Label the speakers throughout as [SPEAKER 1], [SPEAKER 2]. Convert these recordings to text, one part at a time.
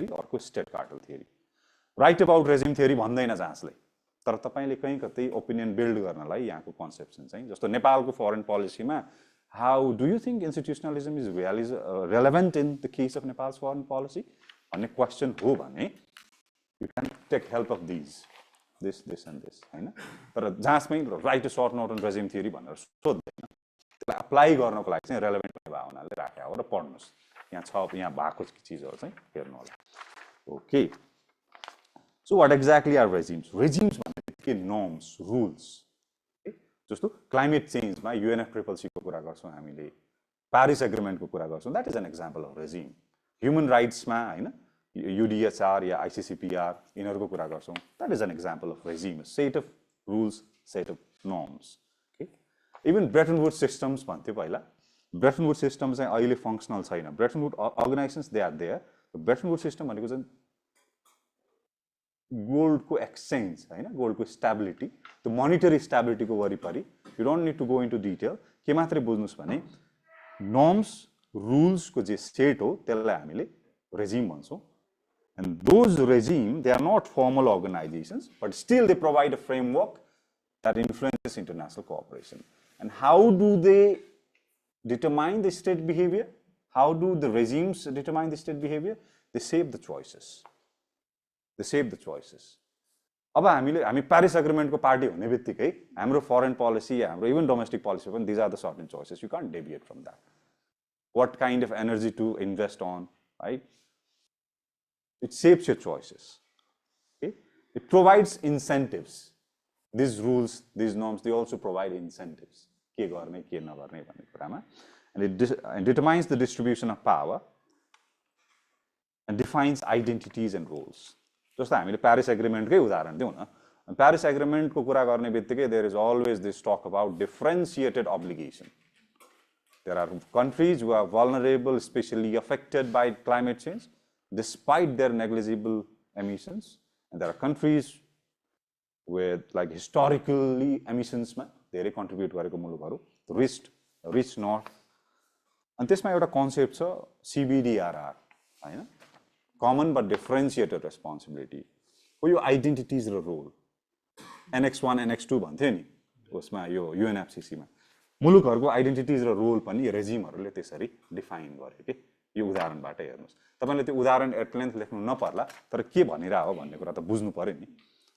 [SPEAKER 1] theory, अर्को state cartel theory. Write about regime theory भन्दैन जहाँसले, तर तपाईले कहीं कतै opinion build गर्नलाई यहाँको conception चाहिँ जस्तो नेपालको foreign policy मा how do you think institutionalism is relevant in the case of Nepal's foreign policy भन्ने question हो भने you can take help of these, this and this, हैन. तर जहाँसमै write a short note on regime theory भनेर सोध्दैन, त्यसलाई apply गर्नको लागि चाहिँ relevant हुने भावनाले राखेको हो र पढ्नुस्. यहाँ छ, यहाँ भएको चीजहरु चाहिँ हेर्नु होला. Okay. So what exactly are regimes? Regimes भनेको norms, rules. Okay? जस्तो climate change मा UNFCCC को कुरा गर्छौं हामीले, Paris Agreement को कुरा गर्छौं, that is an example of regime. Human rights मा हैन UDHR या ICCPR यिनहरुको कुरा गर्छौं, that is an example of regime, a set of rules, set of norms. Okay? Even Bretton Woods systems भन्थ्यो पहिला. Bretton Woods system चाहिँ अहिले functional छैन. Bretton Woods organizations they are there. Bretton Woods system भनेको चाहिँ gold को exchange हैन, gold को stability, the monetary stability को वरिपरि. You don't need to go into detail. के मात्रै बुझ्नुस् भने norms, rules को जे set हो त्यसलाई हामीले regime भन्छौं. And those regime, they are not formal organizations, but still they provide a framework that influences international cooperation. And how do they determine the state behavior? How do the regimes determine the state behavior? They shape the choices. They shape the choices. अब हामी Paris Agreement को party हुने बित्तिकै हाम्रो foreign policy, हाम्रो even domestic policy, these are the certain choices. You can't deviate from that. What kind of energy to invest on, right? It shapes your choices. Okay? It provides incentives. These rules, these norms, they also provide incentives. के गर्ने के नगर्ने भन्ने कुरामा. And it determines the distribution of power and defines identities and roles. जस्तो हामीले Paris Agreement कै उदाहरण दिउँ न. Paris Agreement को कुरा गर्ने बित्तिकै there is always this talk about differentiated obligation. There are countries who are vulnerable, especially affected by climate change, despite their negligible emissions, and there are countries with like historically emissions मा धेरै contribute गरेको मुलुकहरु, rich north. अनि त्यसमा एउटा concept छ CBDRR हैन, common but differentiated responsibility. हो यो identities र role. Annex 1 Annex 2 भन्थे नि उसमा यो UNFCCC मा मुलुकहरुको identities र role पनि रेजिमहरुले त्यसरी define गरे के. यो उदाहरणबाट हेर्नुस्. तपाईले त्यो उदाहरण एट लेन्थ लेख्नु नपर्ला, तर के भनिरा हो भन्ने कुरा त बुझ्नु पर्यो नि.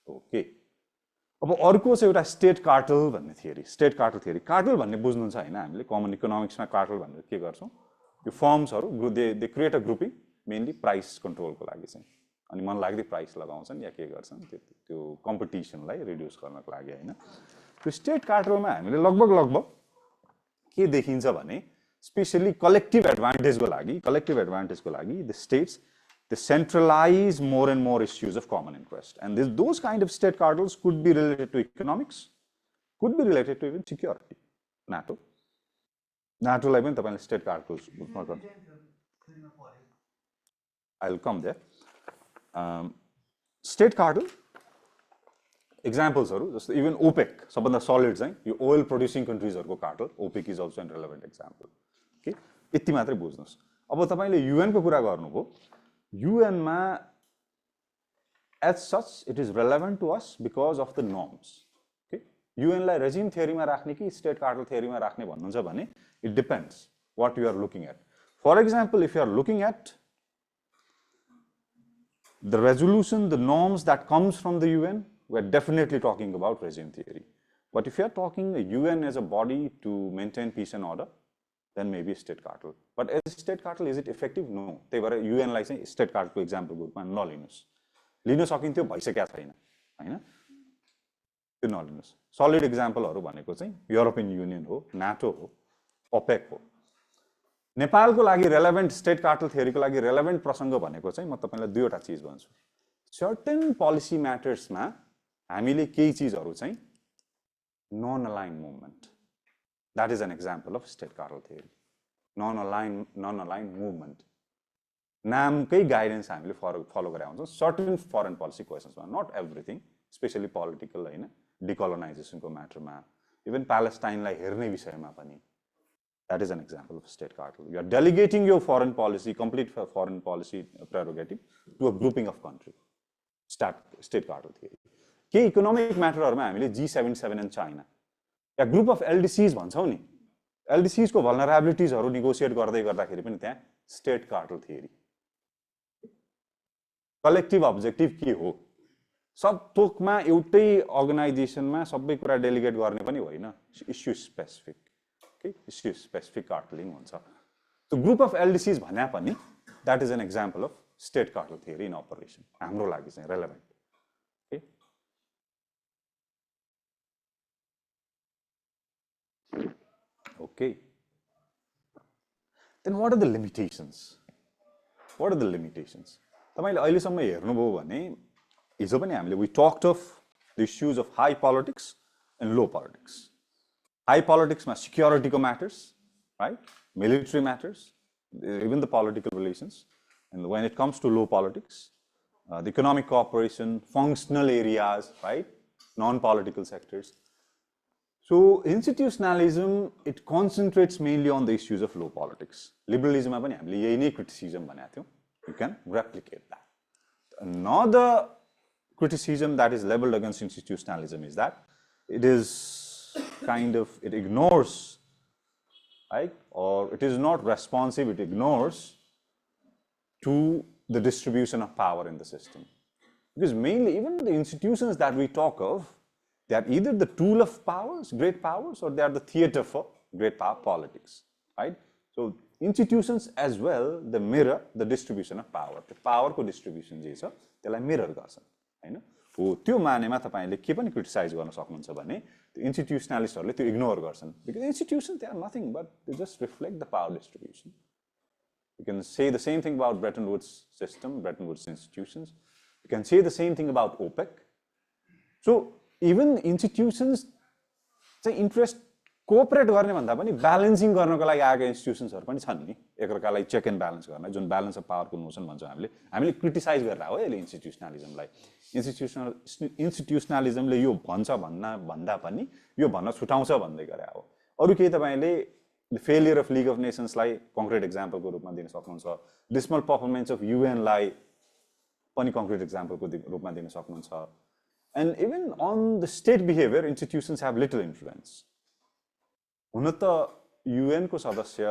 [SPEAKER 1] ओके. अब अर्को चाहिँ एउटा स्टेट कार्टल भन्ने theory. State cartel theory. Cartel भन्ने बुझ्नुहुन्छ हैन हामीले कमन इकोनोमिक्समा कार्टल भनेर के गर्छौं? यो फर्म्सहरु they create a grouping mainly price कन्ट्रोलको लागि चाहिँ. अनि मन लाग्दै प्राइस लगाउँछन् या के गर्छन् त्यो कम्पिटिसनलाई रिड्युस गर्नको लागि हैन. त्यो स्टेट कार्टलमा हामीले लगभग के देखिन्छ भने especially collective advantage को लागि, the states, they centralize more and more issues of common interest. And those kind of state cartels could be related to economics, could be related to even security. NATO लाई पनि तपाईले state cartels. I'll come there. State cartel examples हरु जस्तो even OPEC, सबभन्दा solid चाहिँ यो oil producing countries हरुको cartel. OPEC is also a relevant example. Okay? यति मात्रै बुझ्नुस्. अब तपाईले UN को कुरा गर्नुभयो. UN मा as such it is relevant to us because of the norms. Okay? UN लाई regime theory मा राख्ने कि state cartel theory मा राख्ने भन्नुहुन्छ भने it depends what you are looking at. For example, if you are looking at the resolution, the norms that comes from the UN, we are definitely talking about regime theory. But if you are talking the UN as a body to maintain peace and order, then maybe state cartel. But as a state cartel, is it effective? No. त्यही भएर UN लाई चाहिँ state cartel को example ग्रुपमा नलिनुस्. लिन सकिन्थ्यो भइसक्या छैन हैन. त्यो नलिनुस्. Solid example हरु भनेको चाहिँ European Union हो, NATO हो, OPEC हो. नेपालको लागि relevant state cartel theory को लागि relevant प्रसंग भनेको चाहिँ म तपाईलाई दुईवटा चीज भन्छु. Certain policy matters मा हामीले केही चीजहरु चाहिँ non-aligned movement. That is an example of state cartel theory. Non-aligned movement. नामकै guidance हामीले follow गरे हुन्छौं certain foreign policy questions मा, not everything, especially political हैन, decolonization को matter मा, even Palestine लाई हेर्ने विषयमा पनि. That is an example of state cartel. You are delegating your foreign policy, complete foreign policy prerogative to a grouping of countries. State cartel theory. के economic म्याटरहरुमा हामीले G77 and China yeah group of LDCs भन्छौं नि, LDCs को भल्नरेबिलिटिजहरु negotiate गर्दै गर्दाखेरि पनि त्यहाँ state cartel theory, collective objective के हो, सब थोकमा एउटै अर्गनाइजेसनमा सबै कुरा डेलिगेट गर्ने पनि होइन, issue specific, okay, issue specific cartelling हुन्छ। So ग्रुप अफ LDCs भन्या पनि that is an example of state cartel theory in operation, हाम्रो लागि चाहिँ relevant, okay? Okay. Then what are the limitations? What are the limitations? तपाईले अहिलेसम्म हेर्नुभयो भने हिजो पनि हामीले we talked of the issues of high politics and low politics. High politics मा security को matters, right? Military matters, even the political relations. And when it comes to low politics, the economic cooperation, functional areas, right? Non-political sectors. So institutionalism, it concentrates mainly on the issues of low politics. Liberalism मा पनि हामीले यही नै criticism भनेको थियौं. You can replicate that. Another criticism that is leveled against institutionalism is that it is kind of, it ignores, right? Or it is not responsive, it ignores to the distribution of power in the system. Because mainly, even the institutions that we talk of, they are either the tool of powers, great powers, or they are the theater for great power politics, right? So institutions as well, they mirror the distribution of power. The power को distribution जे छ त्यसलाई mirror गर्छन्, हैन? हो त्यो मानेमा तपाईले के पनि क्रिटिसाइज गर्न सक्नुहुन्छ भने त्यो institutionalistहरुले त्यो इग्नोर गर्छन्, because institutions they are nothing but they just reflect the power distribution. You can say the same thing about Bretton Woods system, Bretton Woods institutions. You can say the same thing about OPEC. So even institutions चाहिँ interest cooperate गर्ने भन्दा पनि balancing गर्नको लागि आएको इन्स्टिट्युसन्सहरु पनि छन् नि, एकअर्कालाई चेक एन्ड ब्यालेन्स गर्न, जुन ब्यालेन्स अफ पावरको नोसन भन्छौं हामीले क्रिटिसाइज गरेर हो यसले इन्स्टिट्युसनलिजमलाई। इन्स्टिट्युसनलिजमले यो भन्छ भन्दा पनि यो भन्न छुटाउँछ भन्दै गरे हो। अरु केही तपाईले फेलियर अफ लीग अफ नेशन्सलाई कन्क्रिट एक्जाम्पलको रूपमा दिन सक्नुहुन्छ, डिसमल परफर्मेन्स अफ UN लाई पनि कन्क्रिट एक्जाम्पलको रूपमा दिन सक्नुहुन्छ। And even on the state behaviour institutions have little influence. हुन त UN को सदस्य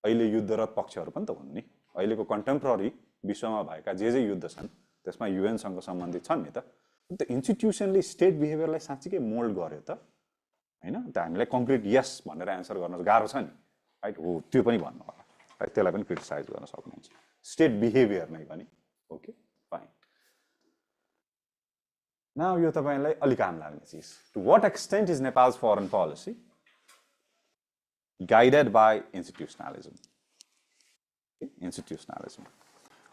[SPEAKER 1] अहिले युद्धरत पक्षहरु पनि त हुन् नि, अहिलेको कन्टेम्पोररी विश्वमा भएका जे युद्ध छन् त्यसमा UN सँग सम्बन्धित छन् नि त। त इन्स्टिट्युसनले स्टेट बिहेभियरलाई साच्चै मोल्ड गर्यो त, हैन? त हामीलाई कन्क्रिट यस भनेर आन्सर गर्न गाह्रो छ नि, राइट? हो त्यो पनि भन्नु होला, राइट? त्यसलाई पनि क्रिटिसाइज गर्न सक्नुहुन्छ, स्टेट बिहेभियर नै पनि। Okay, fine. नाउ यो तपाईलाई अलि काम लाग्ने चीज, to what extent is Nepal's foreign policy guided by institutionalism. Okay? Institutionalism.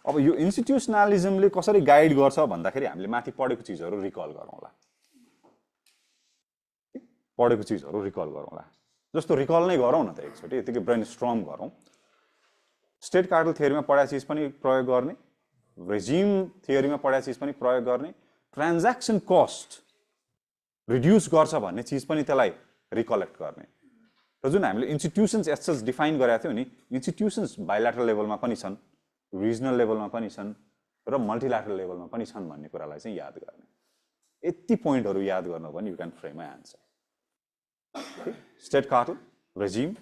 [SPEAKER 1] अब यो institutionalismले कसरी गाइड गर्छ भन्दाखेरि हामीले माथि पढेको चीजहरु रिकल गरौँला, पढेको चीजहरु रिकल गरौँला। जस्तो रिकल नै गरौँ न त एकचोटी, यतिकै ब्रेनस्टर्म गरौँ। स्टेट कार्टल थियरीमा पढाएको चीज पनि प्रयोग गर्ने, रेजिम थियरीमा पढाएको चीज पनि प्रयोग गर्ने, ट्रान्ज्याक्सन कस्ट रिड्युस गर्छ भन्ने चीज पनि त्यसलाई रिकलेक्ट गर्ने। र जुन हामीले इन्स्टिट्युसन्स एज डिफाइन गरेका थियौं नि, इन्स्टिट्युसन्स बाइल्याटरल लेभलमा पनि छन्, रिजनल लेभलमा पनि छन् र मल्टिल्याटरल लेभलमा पनि छन् भन्ने कुरालाई चाहिँ याद गर्ने। यति पोइन्टहरु याद गर्नु भने you can frame a answer. State cartel regime,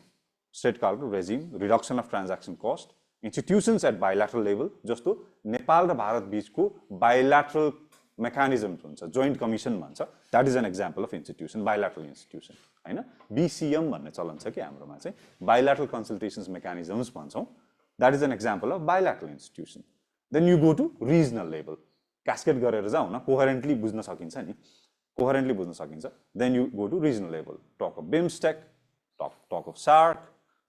[SPEAKER 1] state cartel regime, reduction of transaction cost, institutions at bilateral level, जस्तो नेपाल र भारत बीचको बाइल्याटरल मेकानिजम हुन्छ, जोइन्ट कमिसन भन्छ, that is an example of institution, bilateral institution, हैन? BCM भन्ने चलन छ कि हाम्रोमा चाहिँ, बाइल्याटरल कन्सल्टेशन्स मेकानिजम्स भन्छौं, that is an example of bilateral institution. Then you go to regional level, cascade गरेर जाऊ न, कोहेरेन्टली बुझ्न सकिन्छ नि, कोहेरेन्टली बुझ्न सकिन्छ। Then you go to regional level, talk of BIMSTEC, talk of SAARC,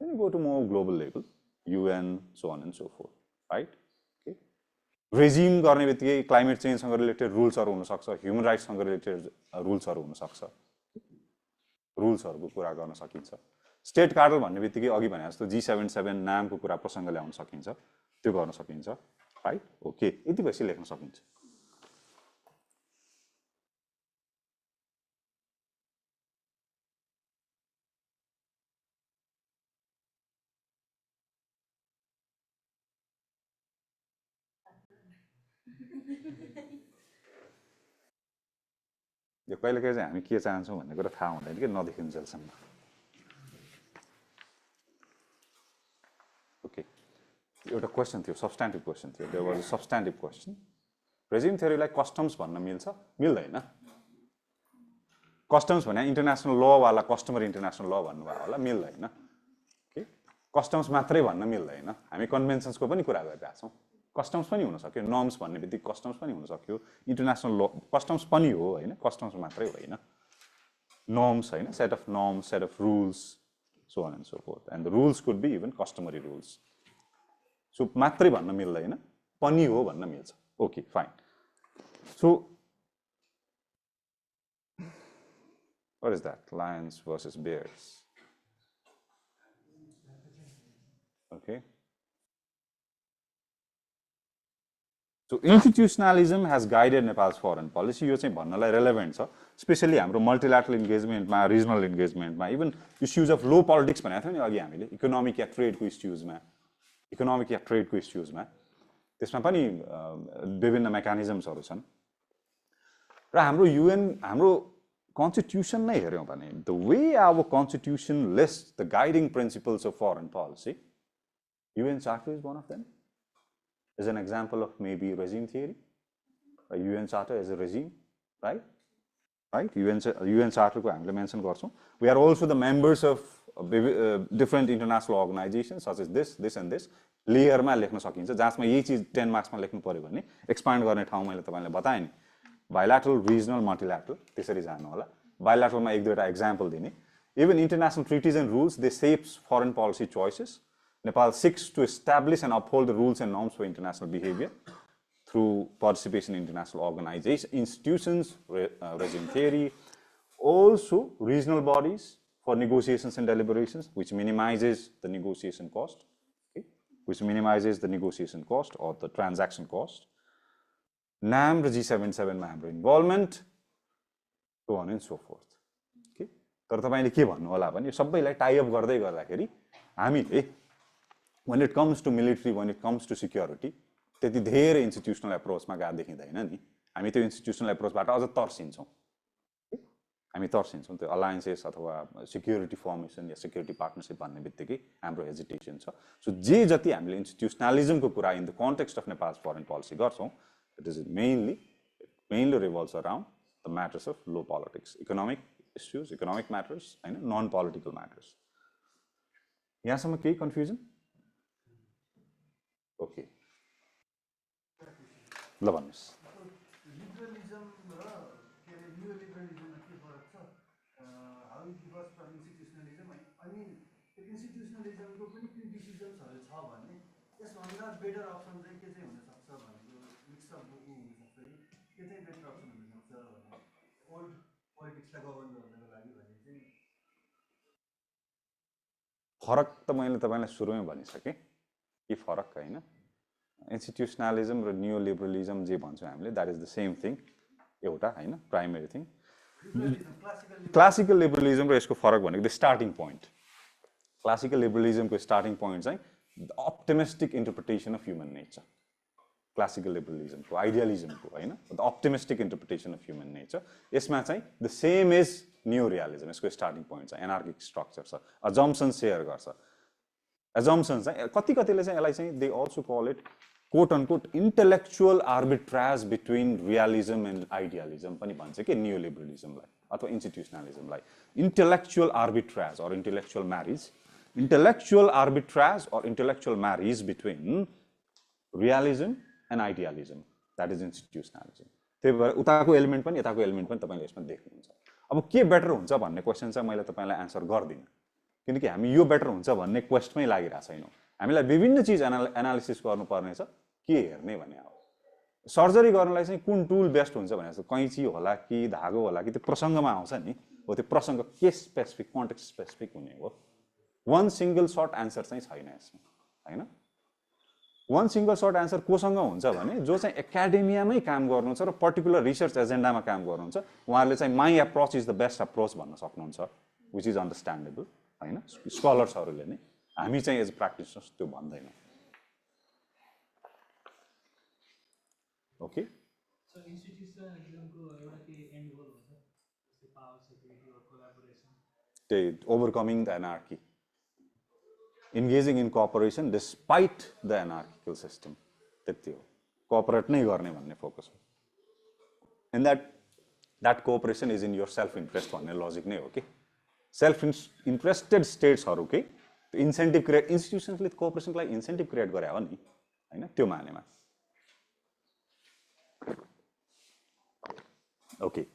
[SPEAKER 1] then you go to more global level, UN, so on and so forth, right? Regime गर्ने बित्तिकै क्लाइमेट चेन्जसँग रिलेटेड रुल्सहरु हुन सक्छ, ह्युमन राइट्ससँग रिलेटेड रुल्सहरु हुन सक्छ, रुल्सहरुको कुरा गर्न सकिन्छ। State cartel भन्ने बित्तिकै अघि भने जस्तो G77 नामको कुरा प्रसंग ल्याउन सकिन्छ, त्यो गर्न सकिन्छ, राइट? ओके, यति भएपछि लेख्न सकिन्छ। यो कहिलेकाहीँ चाहिँ हामी के चाहन्छौँ भन्ने कुरा थाहा हुँदैन कि नदेखिन्जेलसम्म ओके एउटा क्वेसन थियो सब्स्ट्यान्टिभ क्वेसन थियो there was a substantive question regime थ्योरीलाई कस्टम्स भन्न मिल्छ मिल्दैन कस्टम्स भने इन्टरनेसनल ल वाला कस्टमर इन्टरनेसनल ल भन्नुभयो होला मिल्दैन ओके कस्टम्स मात्रै भन्न मिल्दैन हामी कन्भेन्सन्सको पनि कुरा गरिरहेका छौँ कस्टम्स पनि हुन सक्यो नर्म्स भन्ने बित्तिकै कस्टम्स पनि हुन सक्यो इन्टरनेसनल ल कस्टम्स पनि हो होइन कस्टम्स मात्रै होइन नर्म्स होइन set of norms set of rules so on and so forth and the rules could be even customary rules so मात्रै भन्न मिल्दैन पनि हो भन्न मिल्छ okay fine so what is that lions versus bears okay so institutionalism has guided Nepal's foreign policy यो चाहिँ भन्नलाई रेलेभेन्ट छ स्पेशली हाम्रो मल्टिल्याटरल इन्गेजमेन्टमा रिजनल इन्गेजमेन्टमा even issues of low politics भनेको थियो नि अघि हामीले इकोनोमिक या ट्रेडको इस्युजमा इकोनोमिक या ट्रेडको इस्युजमा त्यसमा पनि विभिन्न मेकानिजम्सहरू छन् र हाम्रो युएन हाम्रो कन्स्टिट्युसन नै हेऱ्यौँ भने the way our constitution list the guiding principles of foreign policy UN Charter is one of them is an example of maybe regime theory a UN Charter is a regime right UN Charter को हामीले mention गर्छौँ we are also the members of different international organizations such as this and this लेयरमा लेख्न सकिन्छ जसमा यही चीज 10 मार्क्समा लेख्नु पर्यो भने एक्सपान्ड गर्ने ठाउँ मैले तपाईलाई बताएँ नि बायलाटरल रिजनल मल्टिल्याटरल त्यसरी जानु होला बायलाटरलमा एक दुईटा एक्जाम्पल दिने even international treaties and rules they shape foreign policy choices Nepal seeks to establish and uphold the rules and norms for international behavior through participation in international organizations, institutions, regime theory, also regional bodies for negotiations and deliberations, which minimizes the negotiation cost, okay? Which minimizes the negotiation cost or the transaction cost. NAM र G77 मा हाम्रो involvement, so on and so forth. Okay? तर तपाईले के भन्नु होला भने सबैलाई टाइ अप गर्दै गर्दाखेरि हामीले when it comes to military, when it comes to security, त्यति धेरै इन्स्टिट्युसनल एप्रोचमा गएको देखिँदैन नि हामी त्यो इन्स्टिट्युसनल एप्रोचबाट अझ तर्सिन्छौँ हामी तर्सिन्छौँ त्यो अलायन्सेस अथवा सिक्युरिटी फर्मेसन या सिक्युरिटी पार्टनरसिप भन्ने बित्तिकै हाम्रो हेजिटेसन छ सो जे जति हामीले इन्स्टिट्युसनलिजमको कुरा in the context of Nepal's foreign policy गर्छौँ it is mainly revolves around the matters of low politics economic issues economic matters होइन नन पोलिटिकल म्याटर्स यहाँसम्म केही कन्फ्युजन ओके ल भन्नुहोस्
[SPEAKER 2] लिबरलिजम र के अरे न्यू लिबरलिजममा के फरक छ हाउ इट डिफर्स फ्रम इन्स्टिट्युसनलिजम अनि त्यो इन्स्टिट्युसनलिजमको पनि क्रिटिसिजम्सहरू छ भने यसभन्दा बेटर अप्सन चाहिँ के चाहिँ हुनसक्छ भनेको मिक्सअप हुनसक्छ कि के चाहिँ बेटर अप्सन हुनसक्छ भने ओल्ड पोलिटिक्सलाई गभर्न गर्नको लागि भने चाहिँ
[SPEAKER 1] फरक त मैले तपाईँलाई सुरुमै भनिसकेँ के फरक होइन इन्स्टिट्युसनलिजम र न्यू लिबरलिजम जे भन्छौँ हामीले that is the same thing एउटा होइन प्राइमेरी थिङ क्लासिकल लिबरलिजम र यसको फरक भनेको द स्टार्टिङ पोइन्ट क्लासिकल लिबरलिजमको स्टार्टिङ पोइन्ट चाहिँ the optimistic interpretation of human nature classical लिबरलिजमको आइडियलिजमको होइन the optimistic interpretation of human nature यसमा चाहिँ the same is new realism यसको स्टार्टिङ पोइन्ट चाहिँ एनार्किक स्ट्रक्चर छ अजम्सन सेयर गर्छ assumptions कतिले चाहिँ यसलाई चाहिँ they also call it quote unquote intellectual arbitrage between realism and idealism पनि भन्छ के न्यू लिबरलिजमलाई अथवा इन्स्टिट्युसनलिजमलाई intellectual arbitrage or intellectual marriage between realism and idealism that is institutionalism त्यही भएर उताको एलिमेन्ट पनि यताको एलिमेन्ट पनि तपाईले यसमा देख्नुहुन्छ अब के बेटर हुन्छ भन्ने क्वेसन चाहिँ मैले तपाईलाई आन्सर गर्दिनँ किनकि हामी यो बेटर हुन्छ भन्ने क्वेस्टमै लागिरहेको छैनौँ हामीलाई विभिन्न चिज एनालिसिस गर्नुपर्ने छ के हेर्ने भने अब सर्जरी गर्नलाई चाहिँ कुन टुल बेस्ट हुन्छ भने जस्तो कैँची होला कि धागो होला कि त्यो प्रसङ्गमा आउँछ नि हो त्यो प्रसङ्ग के स्पेसिफिक कन्टेक्स्ट स्पेसिफिक हुने हो वान सिङ्गल सर्ट एन्सर चाहिँ छैन यसमा होइन वान सिङ्गल सर्ट एन्सर कोसँग हुन्छ भने जो चाहिँ एकाडेमियामै काम गर्नुहुन्छ र पर्टिकुलर रिसर्च एजेन्डामा काम गर्नुहुन्छ उहाँहरूले चाहिँ my approach is the best approach भन्न सक्नुहुन्छ विच इज अन्डरस्ट्यान्डेबल होइन स्कलर्सहरूले नै हामी चाहिँ एज प्र्याक्टिसनर्स त्यो भन्दैनौँ ओके
[SPEAKER 3] So institutionalismको एउटा के एन्ड गोल हुन्छ जस्तै power security or collaboration.
[SPEAKER 1] Overcoming the anarchy, engaging in cooperation despite the anarchical system. त्यति हो, कोअपरेट नै गर्ने भन्ने फोकस हो. And that cooperation is in your self interest भन्ने लजिक नै हो कि सेल्फ इन्ट्रेस्टेड स्टेट्सहरुकै इन्सेन्टिभ क्रिएट इन्स्टिट्युसन्सले कोअपरेसनको लागि इन्सेन्टिभ क्रिएट गरे हो नि हैन त्यो मानेमा. Okay,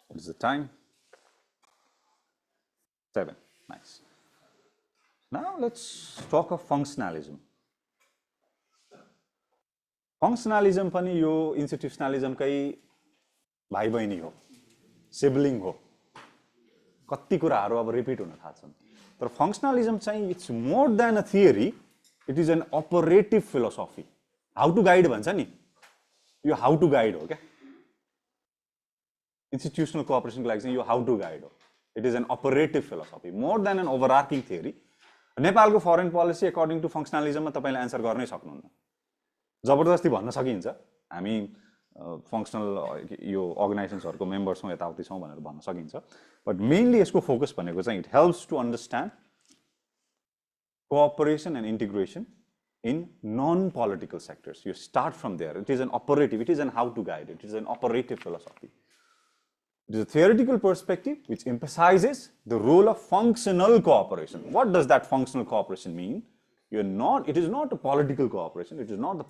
[SPEAKER 1] what is the time? 7. Nice. Now let's talk of functionalism. Functionalism पनि यो इन्स्टिट्युसनलिजमकै भाइ बहिनी हो, सिबलिङ हो. कति कुराहरू अब रिपिट हुन थाल्छन्. तर फङ्सनलिजम चाहिँ it's more than a theory, it is an operative philosophy. How to guide भन्छ नि, यो हाउ टु गाइड हो क्या. इन्स्टिट्युसनल कोअपरेसनको लागि चाहिँ यो हाउ टु गाइड हो. It is an operative philosophy more than an overarching theory. नेपालको फरेन पोलिसी अकर्डिङ टु फङ्सनलिजममा तपाईँले एन्सर गर्नै सक्नुहुन्न. जबरजस्ती भन्न सकिन्छ हामी फङ्सनल यो अर्गनाइजेसन्सहरुको मेम्बर्स छौँ यताउति छौँ भनेर भन्न सकिन्छ. बट मेनली यसको फोकस भनेको चाहिँ it helps to understand cooperation and integration in non political sectors. You start from there. It is an operative, it is an how to guide, it is an operative philosophy. It is a theoretical perspective which emphasizes the role of functional cooperation. What does that functional cooperation mean? It is not a political cooperation. It is not the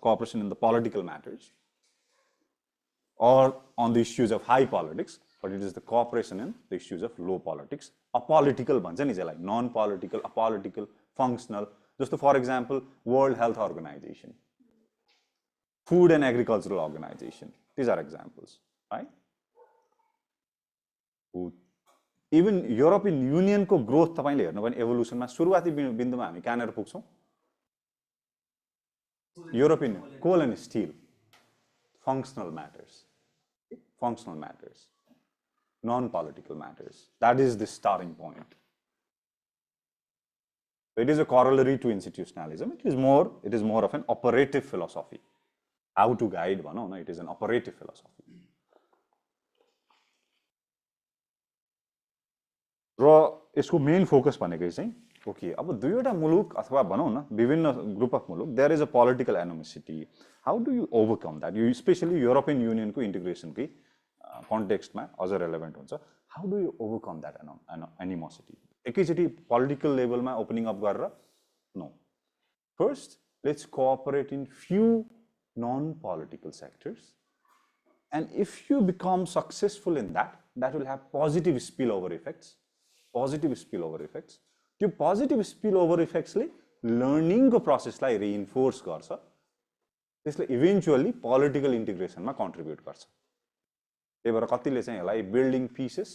[SPEAKER 1] cooperation in the political matters or on the issues of high politics, but it is the cooperation in the issues of low politics. Apolitical bhन्छ नि जसलाई, non-political, apolitical, functional. Just for example, World Health Organization, Food and Agricultural Organization. These are examples, right? Even European युनियनको growth तपाईले हेर्नु भने एभोल्युसनमा सुरुवाती बिन्दुमा हामी कहाँनिर पुग्छौँ. European coal and steel, functional matters, non political matters. That is the starting point. It is a corollary to institutionalism. It is more of an operative philosophy. How to guide भनौँ न, it is an operative philosophy. र यसको main focus भनेको चाहिँ okay अब दुईवटा मुलुक अथवा भनौँ न विभिन्न ग्रुप अफ मुलुक, there is a political animosity. How do you overcome that? यो स्पेसली युरोपियन युनियनको इन्टिग्रेसनकै कन्टेक्स्टमा अझ रेलेभेन्ट हुन्छ. How do you overcome that animosity? एकैचोटि पोलिटिकल लेभलमा ओपनिङ अप गरेर no. First let's cooperate in few non political sectors, and if you become successful in that will have positive spill over effects. त्यो positive spill over इफेक्ट्सले लर्निङको प्रोसेसलाई reinforce गर्छ. त्यसले eventually political इन्टिग्रेसनमा contribute गर्छ. त्यही भएर कतिले चाहिँ यसलाई building pieces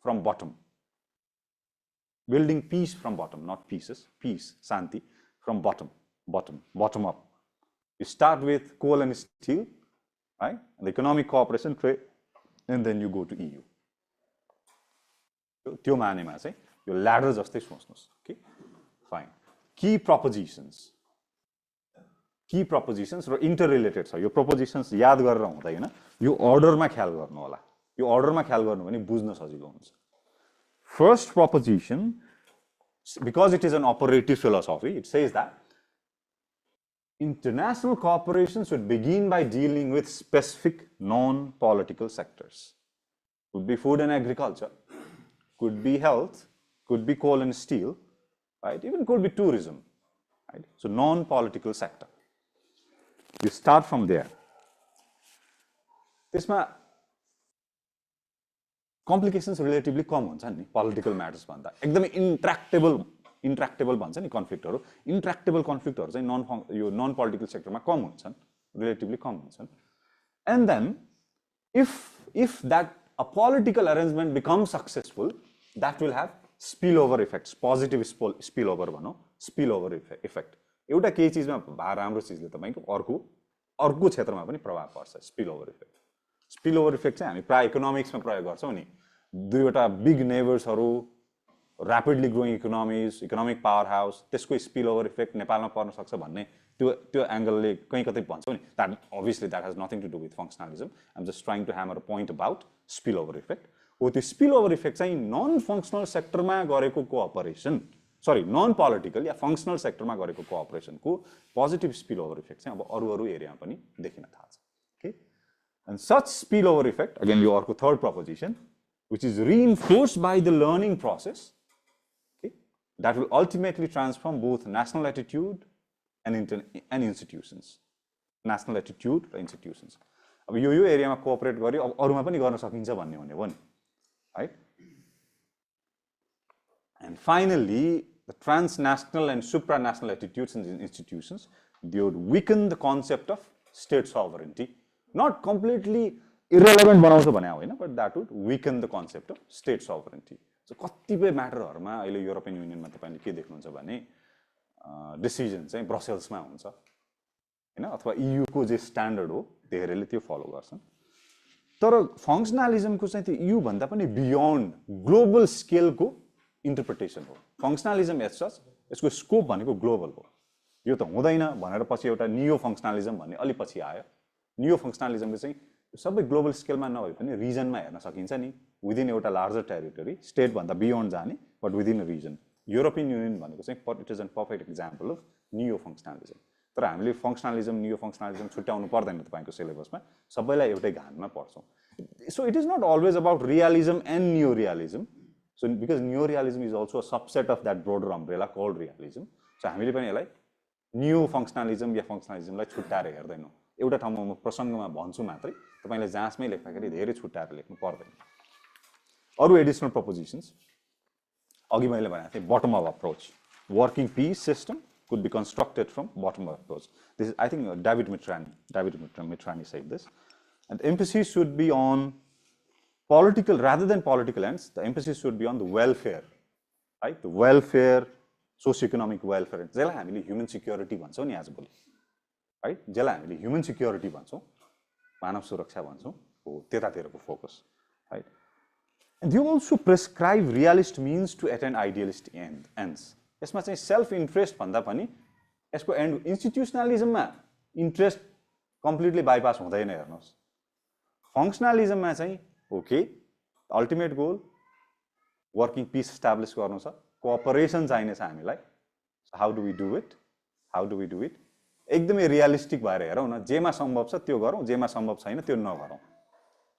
[SPEAKER 1] from bottom, building piece from bottom, not pieces, piece शान्ति from bottom up. You start with coal and steel, right? And the economic cooperation, trade, and then you go to EU. त्यो मानेमा चाहिँ यो ladder जस्तै सोच्नुस्. Okay fine. की प्रपोजिसन्स र enter related छ. यो प्रपोजिसन्स याद गरेर हुँदैन, यो अर्डरमा ख्याल गर्नु होला. यो अर्डरमा ख्याल गर्नु भने बुझ्न सजिलो हुन्छ. First proposition, because it is an operative philosophy, it says that international cooperation should begin by dealing with specific non-political sectors. Could be food and agriculture, could be health, could be coal and steel, right? Even could be tourism, right? So non-political sector. You start from there. त्यसमा complications relatively कम हुन्छ नि political matters भन्दा. एकदमै इन्ट्र्याक्टेबल भन्छ नि कन्फ्लिक्टहरू. इन्ट्र्याक्टेबल कन्फ्लिक्टहरू चाहिँ यो non political सेक्टरमा कम हुन्छन्, रिलेटिभली कम हुन्छन्. And then if that a political arrangement become successful, that will have spill over effects. Positive spill over भनौँ, स्पिल ओभर इफेक्ट. एउटा केही चिजमा राम्रो चिजले तपाईँको अर्को क्षेत्रमा पनि प्रभाव पर्छ. स्पिल ओभर इफेक्ट चाहिँ हामी प्रायः इकोनोमिक्समा प्रयोग गर्छौँ नि. दुईवटा बिग नेबर्सहरू, rapidly growing economies, economic power house, त्यसको स्पिल ओभर इफेक्ट नेपालमा पर्न सक्छ भन्ने त्यो एंगलले कहीं कतै भन्छौ नि that obviously that has nothing to do with functionalism. I'm just trying to hammer a point about spillover effect. हो त्यो spillover effect चाहिँ नन फंक्शनल सेक्टरमा गरेको कोअपरेसन नन पोलिटिकल या फंक्शनल सेक्टरमा गरेको कोअपरेसनको पोजिटिभ स्पिलओभर इफेक्ट चाहिँ अब अरू एरियामा पनि देखिन थाल्छ okay and such spillover effect again यो अर्को third proposition which is reinforced by the learning process, okay, that will ultimately transform both national attitude and institutions. National attitude and institutions. अब यो एरियामा कोअपरेट गर्यो अब अरूमा पनि गर्न सकिन्छ भन्ने हो नि right? And finally, the transnational and supranational attitudes and institutions, they would weaken the concept of state sovereignty. Not completely irrelevant बनाउँछ भने होइन but that would weaken the concept of state sovereignty. So कतिपय म्याटरहरुमा अहिले European युनियनमा तपाईले के देख्नुहुन्छ भने decision चाहिँ ब्रसेल्समा हुन्छ हैन अथवा EU को जे स्ट्यान्डर्ड हो धेरैले त्यो फलो गर्छन् तर फंक्शनलिजमको चाहिँ त्यो EU भन्दा पनि बियोन्ड ग्लोबल स्केलको इन्टरप्रिटेसन हो फंक्शनलिजम एज सच यसको स्कोप भनेको ग्लोबल हो यो त हुँदैन भनेर पछि एउटा नियो फंक्शनलिजम भन्ने अलि पछि आयो नियो फंक्शनलिजमले चाहिँ सबै ग्लोबल स्केलमा नभए पनि रिजनमा हेर्न सकिन्छ नि विदिन एउटा लार्जर टेरिटरी स्टेट भन्दा बियोन्ड जाने but within a region European Union भनेको चाहिँ it is an perfect example of neo functionalism तर हामीले फंक्शनलिजम नियो फंक्शनलिजम छुट्याउनु पर्दैन तपाईको सिलेबसमा सबैलाई एउटै घानमा पढ्छौं so it is not always about realism and neo realism so because neo realism is also a subset of that broader umbrella called realism so हामीले पनि यसलाई नियो फंक्शनलिजम या फंक्शनलिजमलाई छुट्याएर हेर्दैनौं एउटा ठाउँमा म प्रसंगमा भन्छु मात्रै तपाईले जाँचमै लेख्दाखेरि धेरै छुट्याएर लेख्नु पर्दैन अरु एडिशनल प्रोपोजिशन्स अघि मैले भनेको थिएँ bottom up approach working peace system could be constructed from bottom up approach. This is, I think, David Mitrani said this. And the emphasis should be on political, rather than political ends, the emphasis should be on the welfare, right? The welfare, socio-economic welfare. Jela हामीले human security भन्छौं नि आजभोलि, right? Jela हामीले human security भन्छौं, मानव सुरक्षा भन्छौं, हो त्यतातिरको focus, right? And they also prescribe realist means to attain idealist ends. यसमा चाहिँ self interest भन्दा पनि यसको एन्ड इन्स्टिट्युशनलिजममा इन्ट्रेस्ट कम्प्लिटली बाइपास हुँदैन हेर्नुस् फंक्शनलिजममा चाहिँ okay ultimate goal working peace establish गर्नु छ कोअपरेसन चाहिने छ हामीलाई how do we do it एकदमै रियलिस्टिक भएर हेरौँ न जेमा सम्भव छ त्यो गरौँ जेमा सम्भव छैन त्यो नगरौँ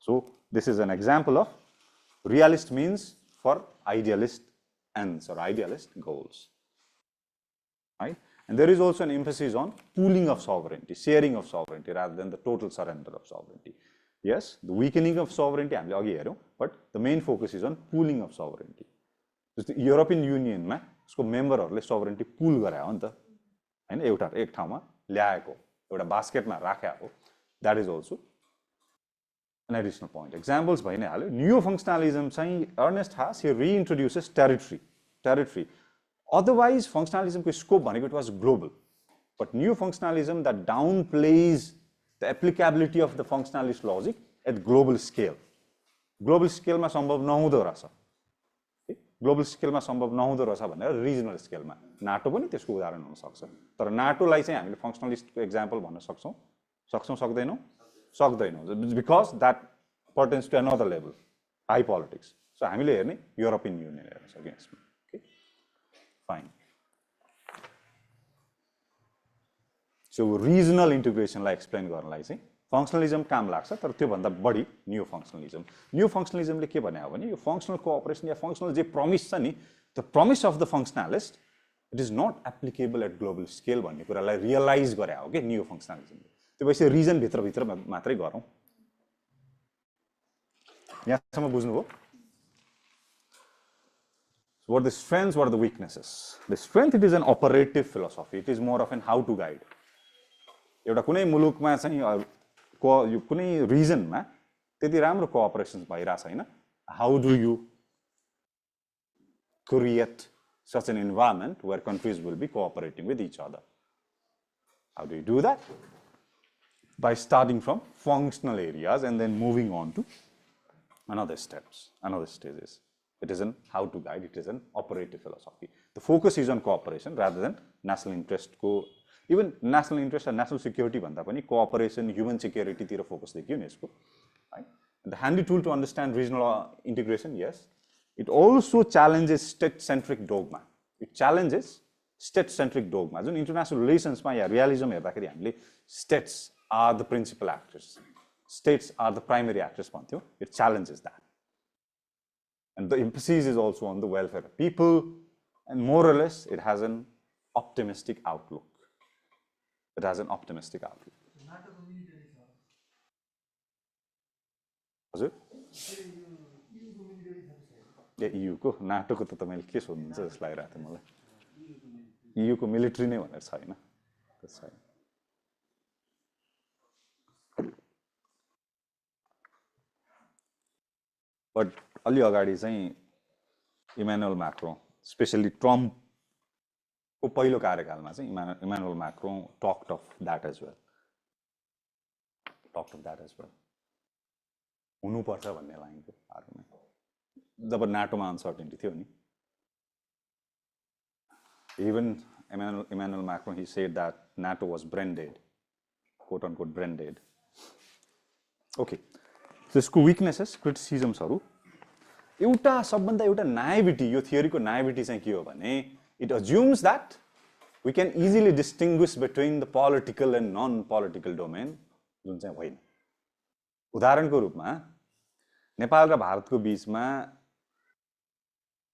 [SPEAKER 1] so this is an example of realist means for idealist ends or idealist goals. Right? And there is also an emphasis on pooling of sovereignty, sharing of sovereignty rather than the total surrender of sovereignty. Yes, the weakening of sovereignty हामीले अघि हेर्यौं but the main focus is on pooling of sovereignty. जस्तै European युनियनमा उसको मेम्बरहरूले sovereignty पुल गरायो नि त हैन एउटा एक ठाउँमा ल्याएको एउटा बास्केटमा राखेको हो that is also an additional point. Examples भइ नै हाल्यो न्यू फंक्शनलिजम चाहिँ अर्नेस्ट हास he reintroduces territory. Otherwise functionalism को scope भनेको it was global. But new functionalism that downplays the applicability of the functionalist logic at global scale. Global scale मा सम्भव नहुँदो रहेछ. ग्लोबल स्केलमा सम्भव नहुँदो रहेछ भनेर रिजनल स्केलमा नाटो पनि त्यसको उदाहरण हुन सक्छ तर नाटोलाई चाहिँ हामीले फंक्शनलिस्टको एक्जाम्पल भन्न सक्छौं सक्दैनौं because that pertains to another level high politics so हामीले हेर्ने युरोपियन युनियन हेर्न सकिन्छ okay fine so regional integration लाई एक्सप्लेन गर्नलाई चाहिँ फंक्शनलिजम काम लाग्छ तर त्यो भन्दा बढी न्यू फंक्शनलिजमले के भन्या हो भने यो फंक्शनल कोअपरेसन या फंक्शनल जे प्रमिस छ नि the promise of the functionalist it is not applicable at global scale भन्ने कुरालाई रियलाइज गरे हो के न्यू फंक्शनलिजमले त्यो भएपछि रिजन भित्र मात्रै गरौँ यहाँसम्म बुझ्नुभयो what are the strengths what are the weaknesses the strength it is an operative philosophy it is more of an how to guide एउटा कुनै मुलुकमा चाहिँ यो कुनै रिजनमा त्यति राम्रो कोअपरेसन भइरा छैन how do you create such an environment where countries will be cooperating with each other how do you do that by starting from functional areas and then moving on to another stages it is an how to guide it is an operative philosophy the focus is on cooperation rather than national interest ko even national interest र national security भन्दा पनि cooperation human सिक्युरिटीतिर focus देखियो नि यसको है the handy tool to understand regional integration यस it also challenges state centric dogma it challenges state centric dogma जुन international रिलेसन्समा या रियालिजम हेर्दाखेरि हामीले states are the principal actors states are the primary actors भन्थ्यौँ it challenges that and the emphasis is also on the welfare of people and more or less it has an optimistic outlook. It has an optimistic outlook. हजुर ए EU को NATO को त मैले के सोध्नुहुन्छ जस्तो लागिरहेको थियो मलाई EU को मिलिट्री नै भनेर छैन छैन बट अलि अगाडि चाहिँ इमानुएल म्याक्रोन स्पेसली ट्रम्पको पहिलो कार्यकालमा चाहिँ Emmanuel Macron talked of that as well हुनुपर्छ भन्ने लाइनको आर्गुमेन्ट जब नाटोमा अनसर्टेन्टी थियो नि even Emmanuel Macron he said that NATO was brain dead quote on coat brain dead okay त्यसको विकनेसेस क्रिटिसिजम्सहरू एउटा सबभन्दा एउटा नाइभिटी यो थियोरीको नाइभिटी चाहिँ के हो भने it assumes that we can easily distinguish between the political and non political domain जुन चाहिँ होइन उदाहरणको रूपमा नेपाल र भारतको बिचमा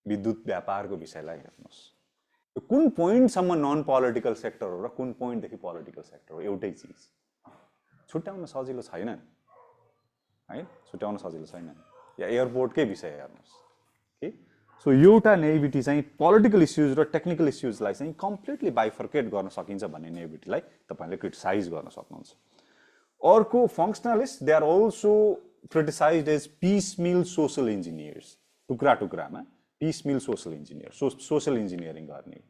[SPEAKER 1] विद्युत व्यापारको विषयलाई हेर्नुहोस् कुन पोइन्टसम्म नन पोलिटिकल सेक्टर हो र कुन पोइन्टदेखि पोलिटिकल सेक्टर हो एउटै चिज छुट्याउन सजिलो छैन है छुट्याउन सजिलो छैन या एयरपोर्टकै विषय हेर्नुहोस् के सो एउटा नेभिटी चाहिँ पोलिटिकल इस्युज र टेक्निकल इस्युजलाई चाहिँ कम्प्लिटली बाइफर्केट गर्न सकिन्छ भन्ने नेभिटीलाई तपाईँले क्रिटिसाइज गर्न सक्नुहुन्छ अर्को functionalist they are also criticize as piecemeal social engineers टुक्रा टुक्रामा piecemeal social engineer social engineering गर्ने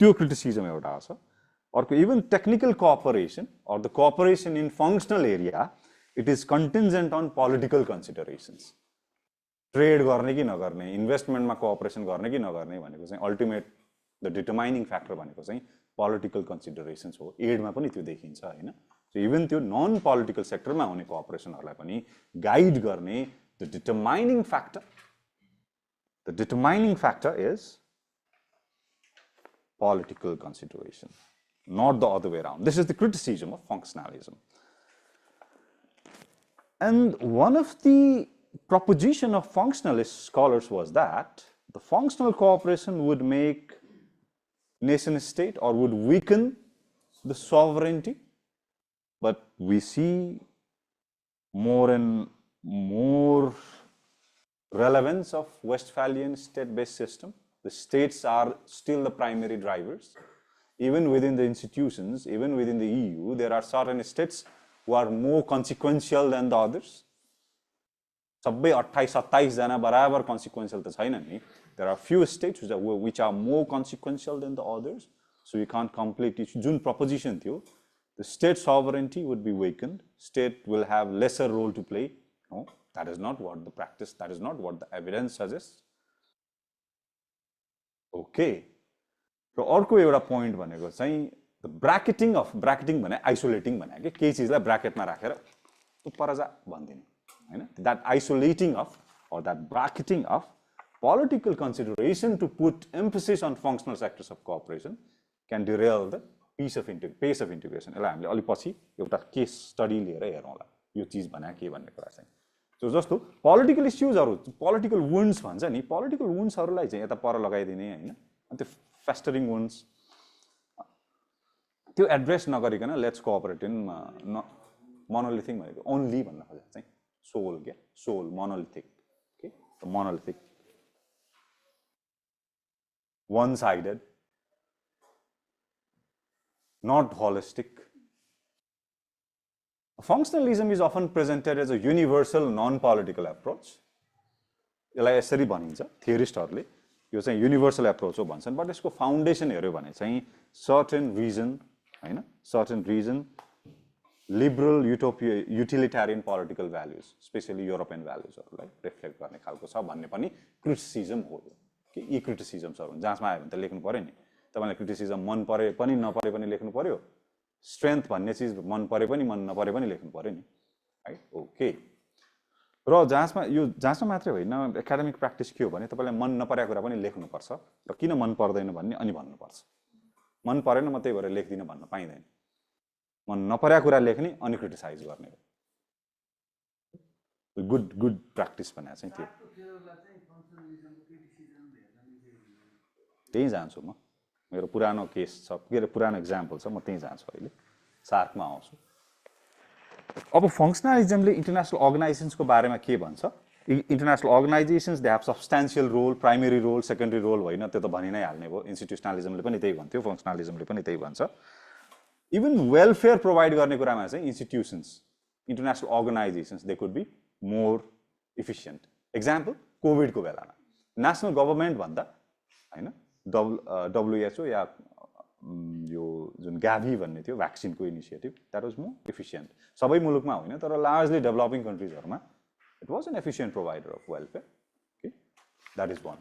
[SPEAKER 1] त्यो क्रिटिसिजम एउटा छ अर्को even technical cooperation or the cooperation in functional area it is contingent on political considerations trade गर्ने कि नगर्ने इन्भेस्टमेन्टमा कोअपरेसन गर्ने कि नगर्ने भनेको चाहिँ अल्टिमेट द डिटर्माइनिङ फ्याक्टर भनेको चाहिँ पोलिटिकल कन्सिडरेसन्स हो एडमा पनि त्यो देखिन्छ होइन सो इभन त्यो नन पोलिटिकल सेक्टरमा हुने कोअपरेसनहरूलाई पनि गाइड गर्ने the determining factor is political consideration, not the other way around. This is the criticism of functionalism. And one of the proposition of functionalist scholars was that the functional cooperation would make nation state or would weaken the sovereignty, but we see more and more relevance of Westphalian state-based system. The states are still the primary drivers. Even within the institutions, even within the EU, there are certain states who are more consequential than the others. सबै 28-27 जना बराबर consequential त छैनन् नि. There are few states which are more consequential than the others. So you can't complete it. जुन proposition थियो, the state sovereignty would be weakened. State will have lesser role to play. No, that is not what the practice, that is not what the evidence suggests. Okay र अर्को एउटा point भनेको चाहिँ the ब्राकेटिङ भने आइसोलेटिङ भने के केही चिजलाई ब्राकेटमा राखेर पर जा भनिदिने होइन that isolating of or that bracketing of political consideration to put emphasis on functional sectors of cooperation can derail the pace of integration यसलाई हामीले अलि पछि एउटा केस स्टडी लिएर हेरौँला यो चिज भने के भन्ने कुरा चाहिँ सो जस्तो पोलिटिकल इस्युजहरू पोलिटिकल वुन्ड्स भन्छ नि पोलिटिकल वुन्ड्सहरूलाई चाहिँ यता पर लगाइदिने होइन अनि त्यो फेस्टरिङ वुन्ड्स त्यो एड्रेस नगरिकन लेट्स कोअपरेट इन मोनोलिथिक भनेको ओन्ली भन्न खोजेको चाहिँ सोल क्या सोल मोनोलिथिक के monolithic one sided not holistic Functionalism is often presented as a universal non-political approach. यसलाई यसरी भनिन्छ थियोरिस्टहरूले यो चाहिँ युनिभर्सल एप्रोच हो भन्छन् बट यसको फाउन्डेसन हेर्यो भने चाहिँ सर्टेन रिजन हैन certain region liberal utilitarian political values specially European भ्यालुजहरूलाई रिफ्लेक्ट गर्ने खालको छ भन्ने पनि क्रिटिसिजम हो कि यी क्रिटिसिजम्सहरू जहाँसमा आयो भने त लेख्नु पर्यो नि तपाईलाई क्रिटिसिजम मन परे पनि नपरे पनि लेख्नु पर्यो, स्ट्रेन्थ भन्ने चिज मन परे पनि मन नपरे पनि लेख्नु पर्यो नि, राइट? ओके। र जाँचमा मात्रै होइन, एकाडेमिक प्र्याक्टिस के हो भने तपाईलाई मन नपरेको कुरा पनि लेख्नुपर्छ र किन मन पर्दैन भन्ने अनि भन्नुपर्छ। मन परेन म त्यही भएर लेख्दिनँ भन्न पाइँदैन। मन नपरेको कुरा लेख्ने अनि क्रिटिसाइज गर्ने हो। गुड प्र्याक्टिस भनेको चाहिँ त्यो। त्यही जान्छु म, मेरो पुरानो केस छ, के अरे पुरानो इक्जाम्पल छ, म त्यही जान्छु अहिले, सार्कमा आउँछु। अब फङ्सनलिजमले इन्टरनेसनल अर्गनाइजेसन्सको बारेमा के भन्छ? International organisations they have substantial role, primary role, secondary role होइन, त्यो त भनि नै हाल्ने भयो। इन्स्टिट्युसनलिजमले पनि त्यही भन्थ्यो, फङ्सनलिजमले पनि त्यही भन्छ। इभन वेलफेयर प्रोभाइड गर्ने कुरामा चाहिँ institutions, international organisations they could be more efficient. Example कोभिडको बेलामा नेसनल गभर्मेन्ट भन्दा होइन WHO या यो जुन गाभी भन्ने थियो भ्याक्सिनको initiative, that was more efficient. सबै मुलुकमा होइन तर लार्जली डेभलपिङ कन्ट्रिजहरूमा it was an efficient provider of welfare. Okay, that is one.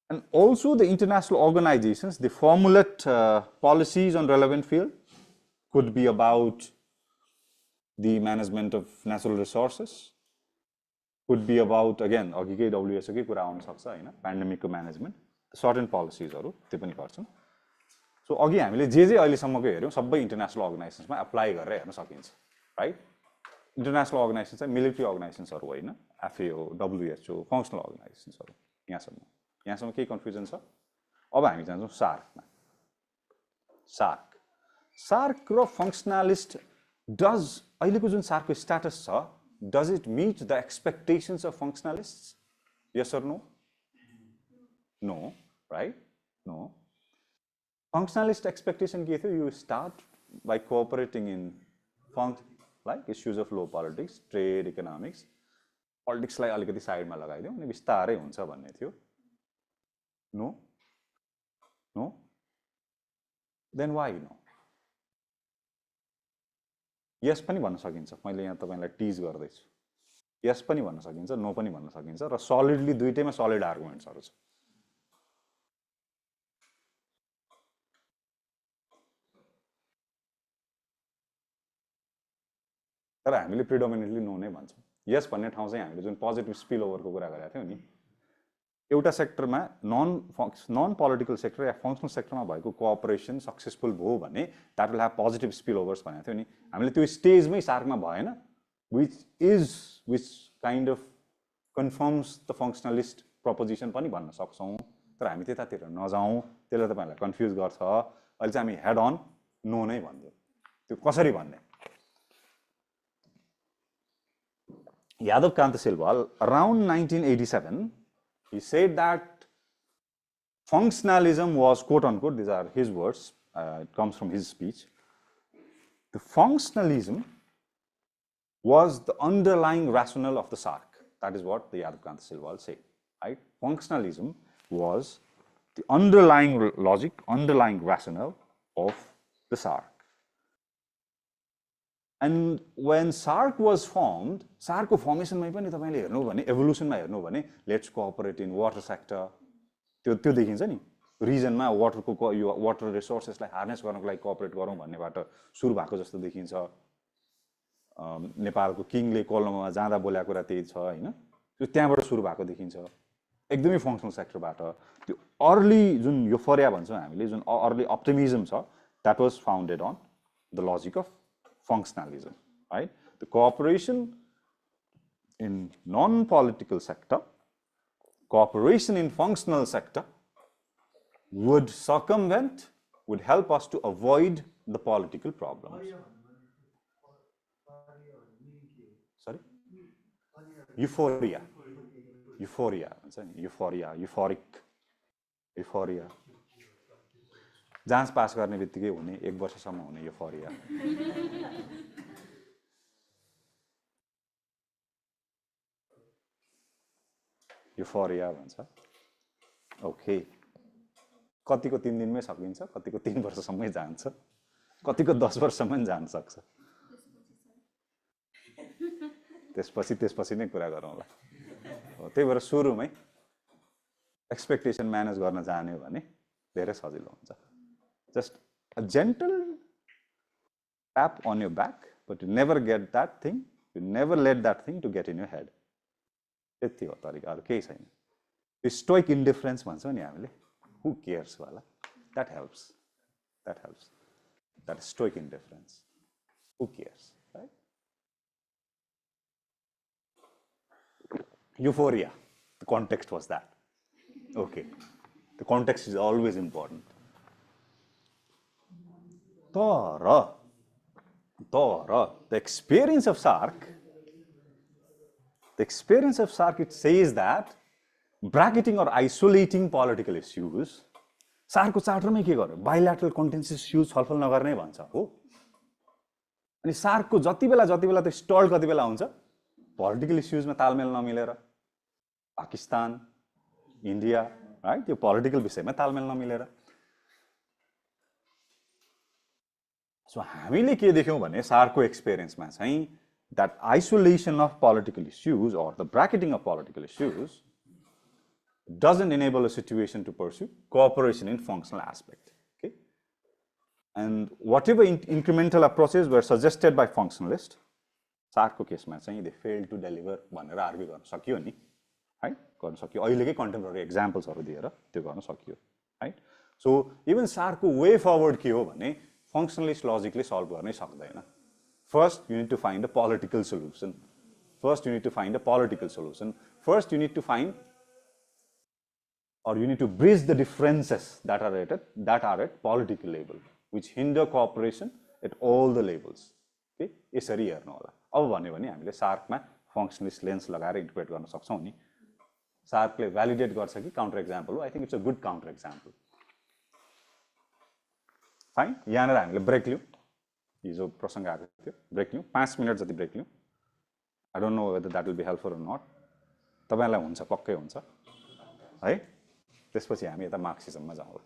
[SPEAKER 1] And also the international organizations, they formulate policies on relevant field, could be about the management of natural resources, could be about, again, अघिकै WHO कै कुरा आउन सक्छ हैन, पेन्डेमिकको management, certain पोलिसिजहरु त्यो पनि गर्छन्। So अघि हामीले जे अहिलेसम्मको हेर्यौं सबै इन्टरनेसनल अर्गनाइजेसन्समा अप्लाई गरेर हेर्न सकिन्छ, राइट? इन्टरनेसनल अर्गनाइजेसन चाहिँ मिलिटरी अर्गनाइजेसन्सहरु होइन, FAO, WHO, फङ्सनल अर्गनाइजेसन्सहरु। यहाँसम्म केही कन्फ्युजन छ? अब हामी जान्छौं सार्कमा। सार्क र फङ्सनलिस्ट डज अहिलेको जुन सार्कको स्ट्याटस छ, does it meet the expectations of functionalists? Yes or no? No, right? No. Functionalist expectation ke थियो, you start by cooperating in like issues of low politics, trade, economics. Politics लाई अलिकति साइडमा लगाइदियौ अनि बिस्तारै हुन्छ भन्ने थियो। No? No? Then why no? यस पनि भन्न सकिन्छ, मैले यहाँ तपाईलाई टिज गर्दैछु। यस पनि भन्न सकिन्छ, नो पनि भन्न सकिन्छ र सलिडली दुईटैमा सलिड आर्गुमेन्ट्सहरु छ। तर हामीले प्रिडोमिनेन्टली नो नै भन्छौं। यस भन्ने ठाउँ चाहिँ हामीले जुन पोजिटिभ स्पिल ओभरको कुरा गरेका थियौं नि, एउटा सेक्टरमा नन पोलिटिकल सेक्टर या फङ्सनल सेक्टरमा भएको कोअपरेसन सक्सेसफुल भयो भने that will have positive spill overs भनेको थियो नि। हामीले त्यो स्टेजमै सार्कमा भएन, which kind of confirms the functionalist proposition पनि भन्न सक्छौं। तर हामी त्यतातिर नजाउँ, त्यसले तपाईहरुलाई कन्फ्युज गर्छ। अहिले चाहिँ हामी हेड अन नो नै भन्दियौ। त्यो कसरी भन्ने? Yadav Kant Silwal around 1987 he said that functionalism was, quote unquote, these are his words, it comes from his speech, the functionalism was the underlying rationale of the SARC. That is what the Yadav Kanta Silwal said, right? Functionalism was the underlying logic, underlying rationale of the SARC. And when SARC was formed, SARC को formation मै पनि तपाईले हेर्नु भने, evolution मा हेर्नु भने, let's cooperate in water sector, त्यो देखिन्छ नि, रिजनमा वाटरको यो वाटर रिसोर्सेसलाई हार्नेस गर्नको लागि कोअपरेट गरौँ भन्नेबाट सुरु भएको जस्तो देखिन्छ। नेपालको किङले कोलम्बोमा जाँदा बोलेको कुरा त्यही छ हैन, त्यो त्यहाँबाट सुरु भएको देखिन्छ, एकदमै फङ्सनल सेक्टरबाट। त्यो अर्ली जुन युफोरिया भन्छौँ हामीले, जुन अर्ली अप्टिमिजम छ, that was founded on the logic of functionalism, right? The cooperation in non-political sector, cooperation in functional sector would circumvent, would help us to avoid the political problems. Sorry? Euphoria. Euphoria. Euphoria. Euphoric. Euphoria. जाँच pass गर्ने बित्तिकै हुने, 1 वर्षसम्म हुने euphoria. Euphoria भन्छ। Okay, कतिको 3 दिनमै सकिन्छ, कतिको 3 वर्षसम्मै जान्छ, कतिको 10 वर्षसम्म जान सक्छ। त्यसपछि नै कुरा गरौँला हो त्यही भएर सुरुमै एक्सपेक्टेसन म्यानेज गर्न जान्यो भने धेरै सजिलो हुन्छ just a gentle tap on your back, but you never get that thing, you never let that thing to get in your head. त्यति हो तरिका अरू केही छैन त्यो स्टोइक इन्डिफरेन्स भन्छौँ नि हामीले हु केयर्स वाला that helps that stoic indifference who cares right Euphoria, the context was that. Okay, the context is always important. The experience of SARC, it says that bracketing or isolating political issues, SARC को चार्टरमै के गर्यो bilateral contentious issues छलफल नगर्ने भन्छ हो अनि SARC को जति बेला त्यो स्टल कति बेला हुन्छ पोलिटिकल इस्युजमा तालमेल नमिलेर पाकिस्तान इन्डिया राइट त्यो पोलिटिकल विषयमा तालमेल नमिलेर सो हामीले के देख्यौं भने SARC को एक्सपिरियन्समा चाहिँ that isolation of political issues or the bracketing of political issues doesn't enable a situation to pursue cooperation in functional aspect. Okay? And whatever incremental approaches were suggested by functionalists, SARC को केसमा चाहिँ they failed to deliver भनेर argue गर्न सकियो नि है गर्न सकियो अहिलेकै कन्टेम्पोरेरी एक्जाम्पल्सहरु दिएर त्यो गर्न सकियो राइट सो इभन SARC को वे फरवर्ड के हो भने functionalist logically solve गर्नै सक्दैन First, you need to find a political solution. First, you need to find or you need to bridge the differences that are at political level, which hinder cooperation at all the levels. Okay? यसरी हेर्नु होला अब भन्यो भने हामीले SARC मा functionalist lens लगाएर interpret गर्न सक्छौं नि SARC ले भ्यालिडेट गर्छ कि काउन्टर एक्जाम्पल हो I think it's a good counter example. Fine, यहाँनिर हामीले ब्रेक लियौं हिजो प्रसंग आएको थियो ब्रेक लियौं 5 मिनेट जति ब्रेक लियौं I don't know whether that will be helpful or not तपाईलाई हुन्छ पक्कै हुन्छ है त्यसपछि हामी यता मार्क्सिजममा जाउँला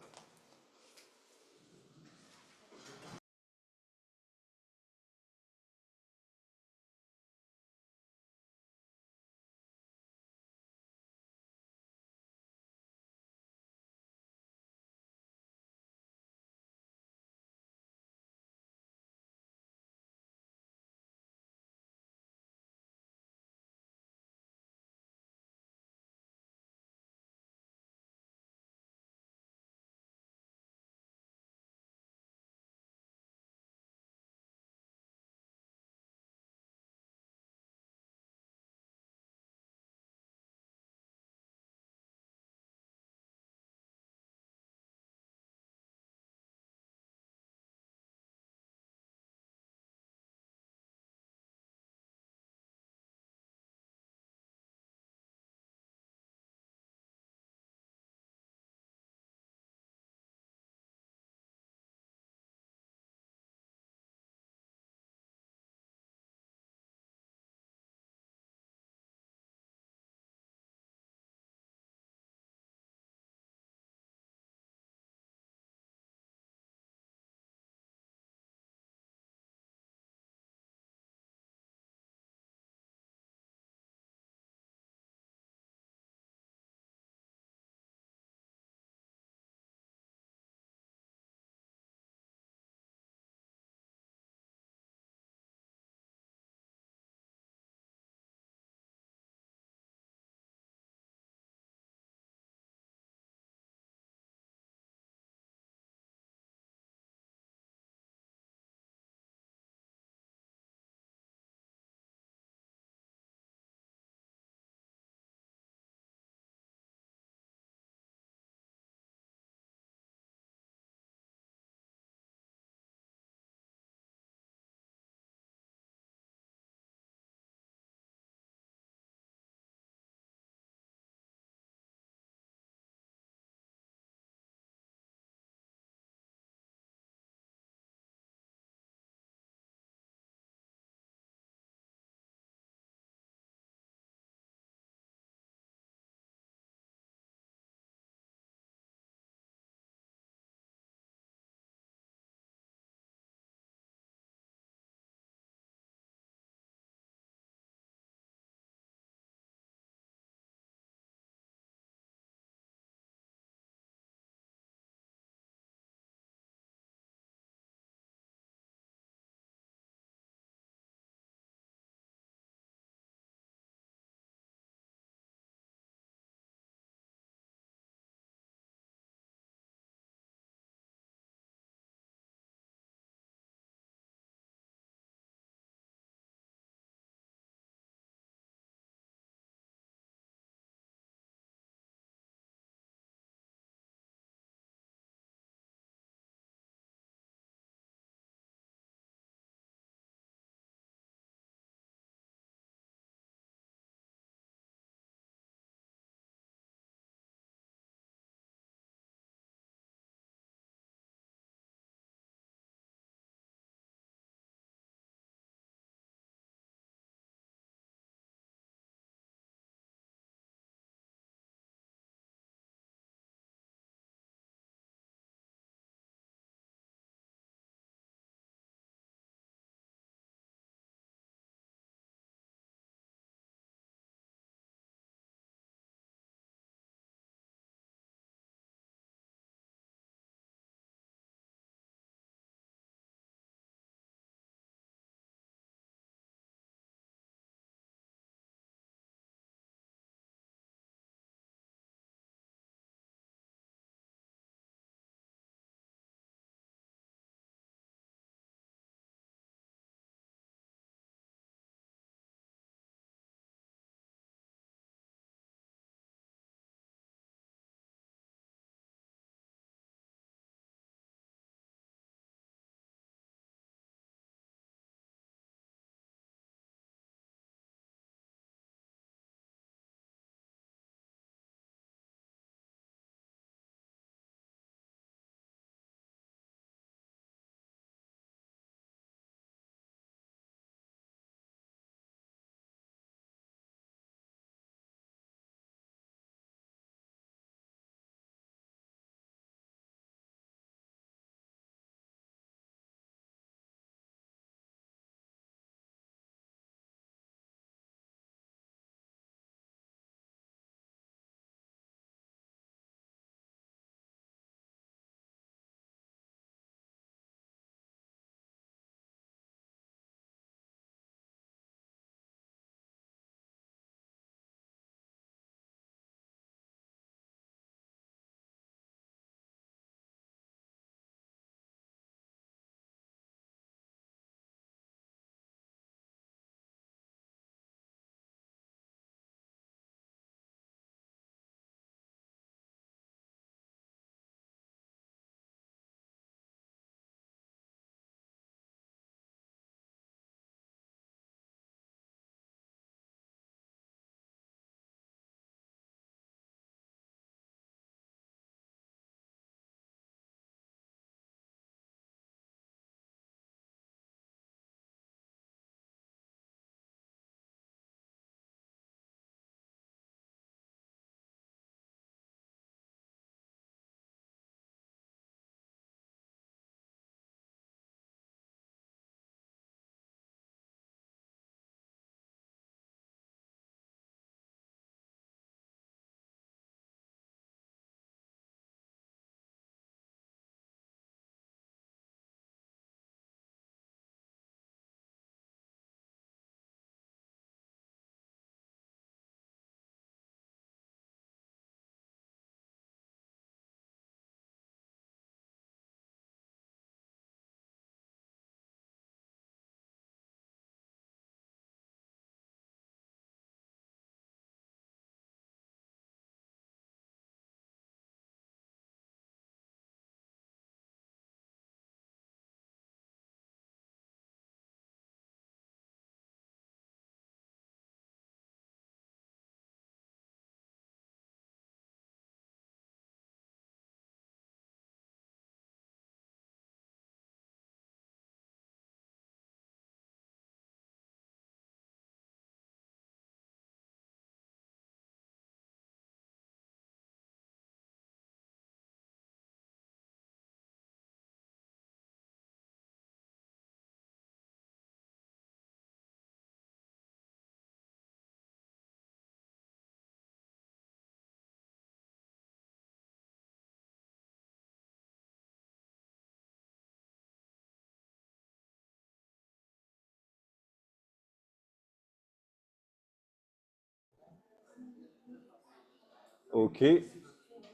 [SPEAKER 1] Okay,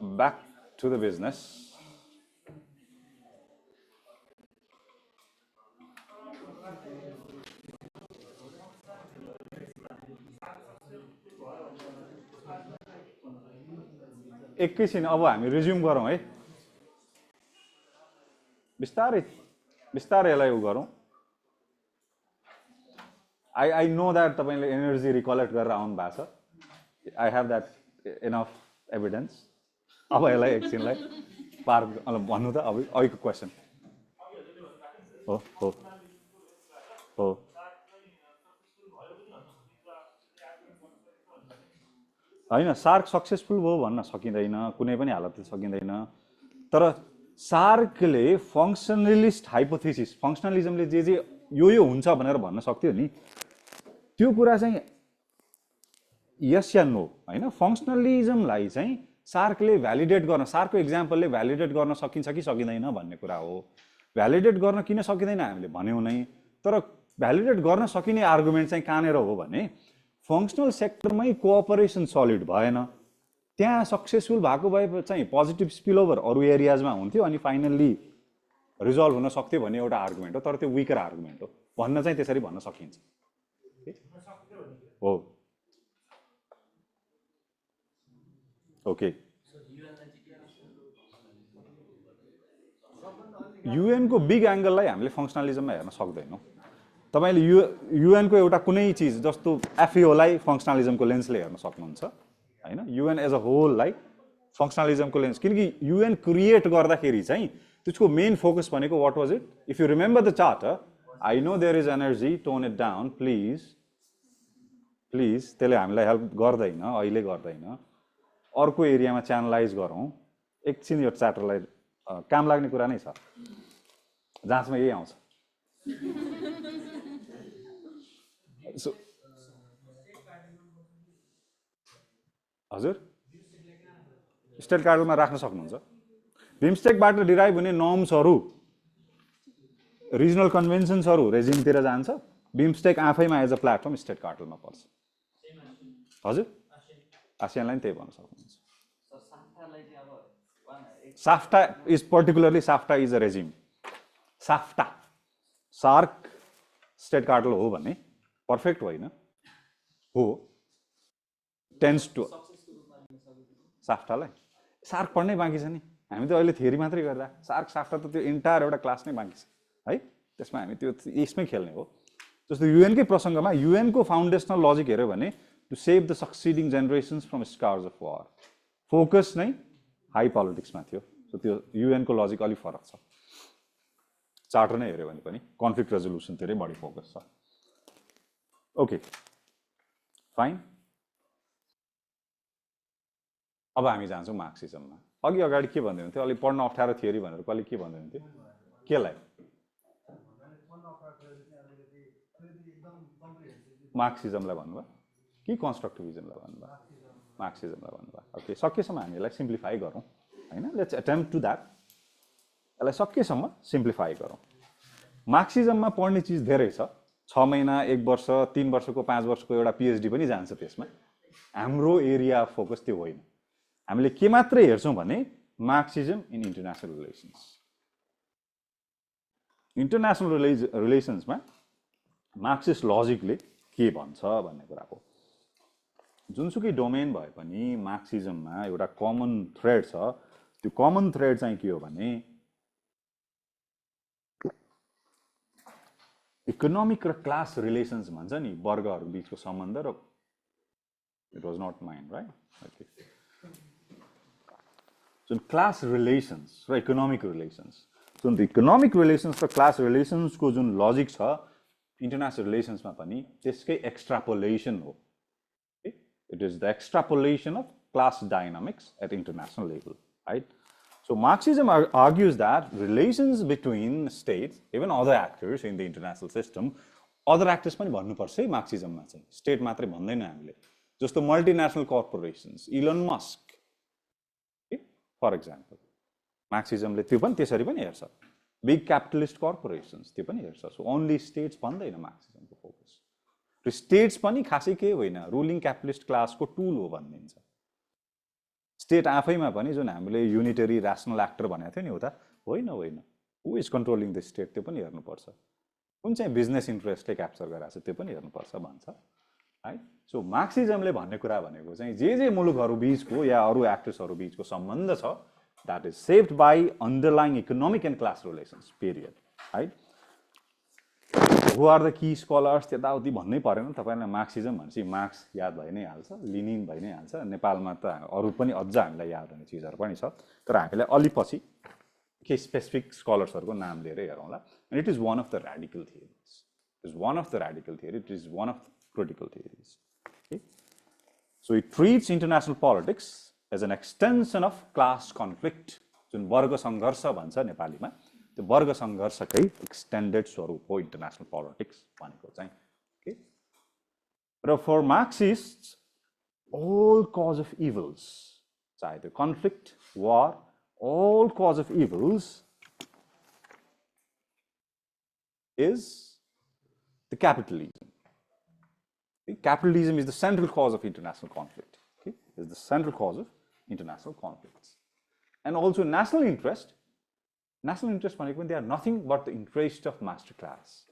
[SPEAKER 1] back to the business. एकैछिन अब हामी रिज्युम गरौँ है, बिस्तारै बिस्तारै यसलाई उ गरौँ। I know that तपाईँले एनर्जी रिकलेक्ट गरेर आउनु भएको छ, I have that enough evidence. अब यसलाई एकछिनलाई पार भन्नु त अब अहिलेको क्वेसन हो हो हो होइन, सार्क सक्सेसफुल भयो भन्न सकिँदैन, कुनै पनि हालतले सकिँदैन। तर सार्कले फङ्सनलिस्ट हाइपोथेसिस, फङ्सनलिजमले जे यो हुन्छ भनेर भन्न सक्थ्यो नि, त्यो कुरा चाहिँ यस या नो होइन। फङ्सनलिजमलाई चाहिँ सार्कले भ्यालिडेट गर्न, सार्कको इक्जाम्पलले भ्यालिडेट गर्न सकिन्छ कि सकिँदैन भन्ने कुरा हो। भ्यालिडेट गर्न किन सकिँदैन हामीले भन्यौँ नै, तर भ्यालिडेट गर्न सकिने आर्गुमेन्ट चाहिँ कहाँनिर हो भने फङ्सनल सेक्टरमै कोअपरेसन सलिड भएन, त्यहाँ सक्सेसफुल भएको भए चाहिँ पोजिटिभ स्पिलओभर अरू एरियाजमा हुन्थ्यो अनि फाइनल्ली रिजल्भ हुन सक्थ्यो भन्ने एउटा आर्गुमेन्ट हो। तर त्यो विकर आर्गुमेन्ट हो भन्न चाहिँ त्यसरी भन्न सकिन्छ हो। ओके, युएनको बिग एङ्गललाई हामीले फङ्सनलिजममा हेर्न सक्दैनौँ। तपाईँले युएनको एउटा कुनै चिज जस्तो एफइओलाई फङ्सनलिजमको लेन्सले हेर्न सक्नुहुन्छ होइन, युएन एज अ होललाई फङ्सनलिजमको लेन्स, किनकि युएन क्रिएट गर्दाखेरि चाहिँ त्यसको मेन फोकस भनेको what was it, if you remember the chart, I know there is energy, tone it down please please, त्यसले हामीलाई हेल्प गर्दैन, अहिले गर्दैन, अर्को एरियामा च्यानलाइज गरौँ। एकछिन यो च्याप्टरलाई काम लाग्ने कुरा नै छ, जाँचमा यही आउँछ। हजुर, स्टेट कार्डमा राख्न सक्नुहुन्छ। बिमस्टेकबाट डिराइभ हुने नर्म्सहरू, रिजनल कन्भेन्सन्सहरू रेजिमतिर जान्छ, बिमस्टेक आफैमा एज अ प्लेटफर्म स्टेट कार्टलमा पर्छ। हजुर, आसियानलाई पनि त्यही भन्न सक्नुहुन्छ। SAFTA is particularly, SAFTA is a regime. SAFTA SAARC state cartel हो भने पर्फेक्ट होइन, हो टेन्स टु साफ्टालाई सार्क पढ्नै बाँकी छ नि, हामी त अहिले थ्योरी मात्रै गर्दा, सार्क साफ्टा त त्यो इन्टायर एउटा क्लास नै बाँकी छ है, त्यसमा हामी त्यो यसमै खेल्ने हो। जस्तो युएनकै प्रसङ्गमा युएनको फाउन्डेसनल लजिक हेऱ्यो भने to save the succeeding generations from scars of war, focus नै हाई पोलिटिक्समा थियो। सो त्यो युएनको लजिक अलिक फरक छ। चार्टर नै हेऱ्यो भने पनि कन्फ्लिक्ट रेजोल्युसनतिरै बढी फोकस छ। ओके फाइन, अब हामी जान्छौँ मार्क्सिजममा। अघि अगाडि के भन्दै हुन्थ्यो, अलिक पढ्न अप्ठ्यारो थियोरी भनेर कहिले के भन्दै हुन्थ्यो, केलाई मार्क्सिजमलाई भन्नुभयो कि कन्स्ट्रक्टिभिजमलाई भन्नुभयो, मार्क्सिजमलाई भन्नुभयो। ओके, सकेसम्म हामी यसलाई सिम्प्लिफाई गरौँ होइन, लेट्स एटेम्प्ट टु द्याट, यसलाई सकेसम्म सिम्प्लिफाई गरौँ। मार्क्सिजममा पढ्ने चिज धेरै छ, 6 महिना 1 वर्ष 3 वर्षको 5 वर्षको एउटा पिएचडी पनि जान्छ त्यसमा। हाम्रो एरिया अफ फोकस त्यो होइन। हामीले के मात्रै हेर्छौँ भने Marxism in international relations. International रिलेसन्समा मार्क्सिस्ट लजिकले के भन्छ भन्ने कुरा हो। जुनसुकै डोमेन भए पनि मार्क्सिजममा एउटा कमन थ्रेड छ। त्यो कमन थ्रेड चाहिँ के हो भने इकोनोमिक र क्लास रिलेसन्स भन्छ नि, वर्गहरू बिचको सम्बन्ध। र it was not mind right, okay, जुन क्लास रिलेसन्स र इकोनोमिक रिलेसन्स, जुन इकोनोमिक रिलेसन्स र क्लास रिलेसन्सको जुन लजिक छ इन्टरनेसनल रिलेसन्समा पनि त्यसकै एक्स्ट्रापोलेसन हो। It is the extrapolation of class dynamics at international level, right? So Marxism argues that relations between states, even other actors in the international system, other actors पनि भन्नुपर्छ है मार्क्सिजममा चाहिँ, स्टेट मात्रै भन्दैन हामीले। जस्तो multinational corporations, Elon Musk for example, मार्क्सिजमले त्यो पनि त्यसरी पनि हेर्छ। बिग क्यापिटलिस्ट कर्पोरेसन्स त्यो पनि हेर्छ। सो ओन्ली स्टेट्स भन्दैन मार्क्सिजमको फोकस। र स्टेट्स पनि खासै के होइन, रुलिङ क्यापिटलिस्ट क्लासको टुल हो भनिदिन्छ। स्टेट आफैमा पनि जुन हामीले युनिटरी ऱ्यासनल एक्टर भनेको थियो नि उता होइन होइन हु इज कन्ट्रोलिङ द स्टेट त्यो पनि हेर्नुपर्छ कुन चाहिँ बिजनेस इन्ट्रेस्टले क्याप्चर गरिरहेको छ त्यो पनि हेर्नुपर्छ भन्छ है सो मार्क्सिजमले भन्ने कुरा भनेको चाहिँ जे मुलुकहरू बिचको या अरू एक्टर्सहरू बिचको सम्बन्ध छ that is shaped by underlying economic and class relations period है हु आर द की स्कलर्स त्यताउति भन्नै परेन तपाईँलाई मार्क्सिजम भनेपछि मार्क्स याद भइ नै हाल्छ लिनिन भइ नै हाल्छ नेपालमा त अरू पनि अझ हामीलाई याद हुने चिजहरू पनि छ तर हामीलाई अलि पछि के स्पेसिफिक स्कलर्सहरूको नाम लिएर हेरौँला and it is one of the radical theories it is one of the radical theory it is one of critical theories okay? So it treats international politics as an extension of class conflict. जुन वर्ग सङ्घर्ष भन्छ नेपालीमा त्यो वर्ग सङ्घर्षकै extended स्वरूप हो international politics भनेको चाहिँ okay? र for Marxist all cause of evils चाहे त्यो conflict war all cause of evils is the capitalism. Capitalism is the central cause of international conflict. Okay? Is the central cause of international conflicts. And also national interest. National interest भनेको पनि they are nothing but the interest of master class.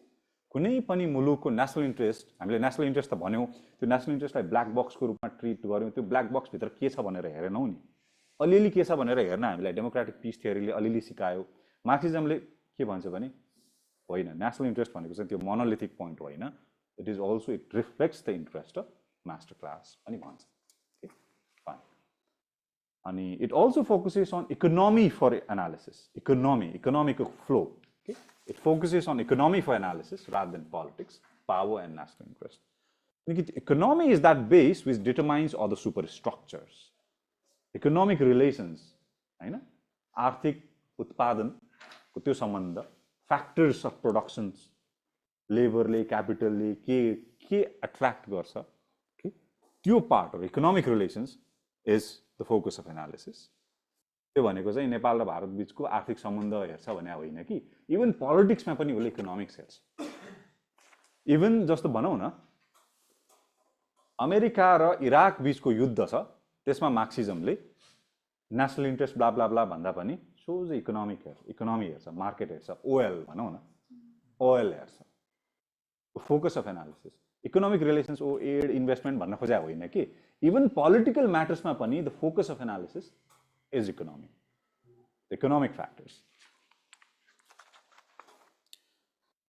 [SPEAKER 1] कुनै पनि मुलुकको national interest हामीले national interest त भन्यौँ त्यो national इन्ट्रेस्टलाई black बक्सको रूपमा ट्रिट गर्यौँ त्यो ब्ल्याक बक्सभित्र के छ भनेर हेरेनौँ नि अलिअलि के छ भनेर हेर्न हामीलाई डेमोक्रेटिक पिस थियोरीले अलिअलि सिकायो मार्क्सिजमले के भन्छ भने होइन नेसनल इन्ट्रेस्ट भनेको चाहिँ त्यो मोनोलिथिक पोइन्ट होइन it is also it reflects the interest of master class ani bhन्छ okay fine ani it also focuses on economy for analysis economic flow okay it focuses on economy for analysis rather than politics power and national interest economy is that base which determines all the superstructures economic relations हैन आर्थिक उत्पादनको त्यो सम्बन्ध factors of productions लेबरले क्यापिटलले के attract गर्छ त्यो part of economic relations is the focus of analysis त्यो भनेको चाहिँ नेपाल र भारत बिचको आर्थिक सम्बन्ध हेर्छ भने होइन कि इभन पोलिटिक्समा पनि उसले इकोनोमिक्स हेर्छ इभन जस्तो भनौँ न अमेरिका र इराक बिचको युद्ध छ त्यसमा मार्क्सिजमले national interest blah blah blah भन्दा पनि सोझ इकोनोमी हेर्छ मार्केट हेर्छ ओएल भनौँ न ओएल हेर्छ focus of analysis economic relations or aid investment भन्न खोजा होइन कि इभन पोलिटिकल म्याटर्समा पनि the focus of analysis is economic factors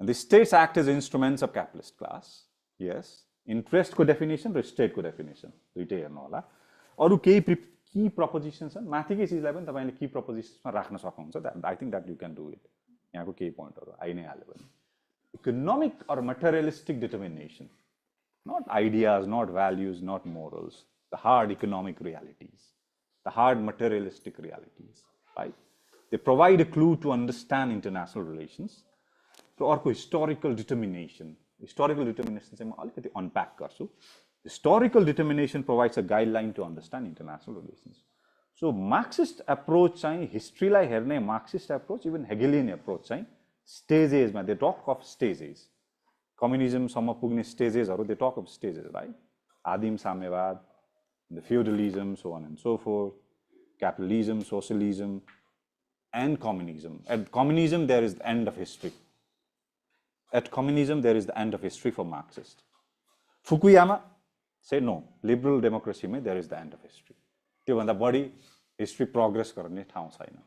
[SPEAKER 1] the states act as instruments of capitalist class यस इन्ट्रेस्टको डेफिनेसन र स्टेटको डेफिनेसन दुइटै हेर्नु होला अरू केही की प्रपोजिसन छन् माथिकै चिजलाई पनि तपाईँले की प्रपोजिसनमा राख्न सक्नुहुन्छ I think that you can do it यहाँको केही पोइन्टहरू आइ नै हाल्यो भने economic or materialistic determination, not ideas, not values, not morals, the hard economic realities, the hard materialistic realities, right? They provide a clue to understand international relations. So, or historical determination चाहिँ म अलिकति unpack गर्छु. Historical determination provides a guideline to understand international relations. So, Marxist approach चाहिँ हिस्ट्रीलाई हेर्ने Marxist approach, even Hegelian approach चाहिँ स्टेजेसमा they talk of stages कम्युनिजमसम्म पुग्ने स्टेजेसहरू they talk of stages right आदिम साम्यवाद the feudalism so on and so forth capitalism socialism and communism at communism there is the end of history at communism there is the end of history for Marxist Fukuyama says no liberal डेमोक्रेसीमै there is the end of history त्योभन्दा बढी history progress गर्ने ठाउँ छैन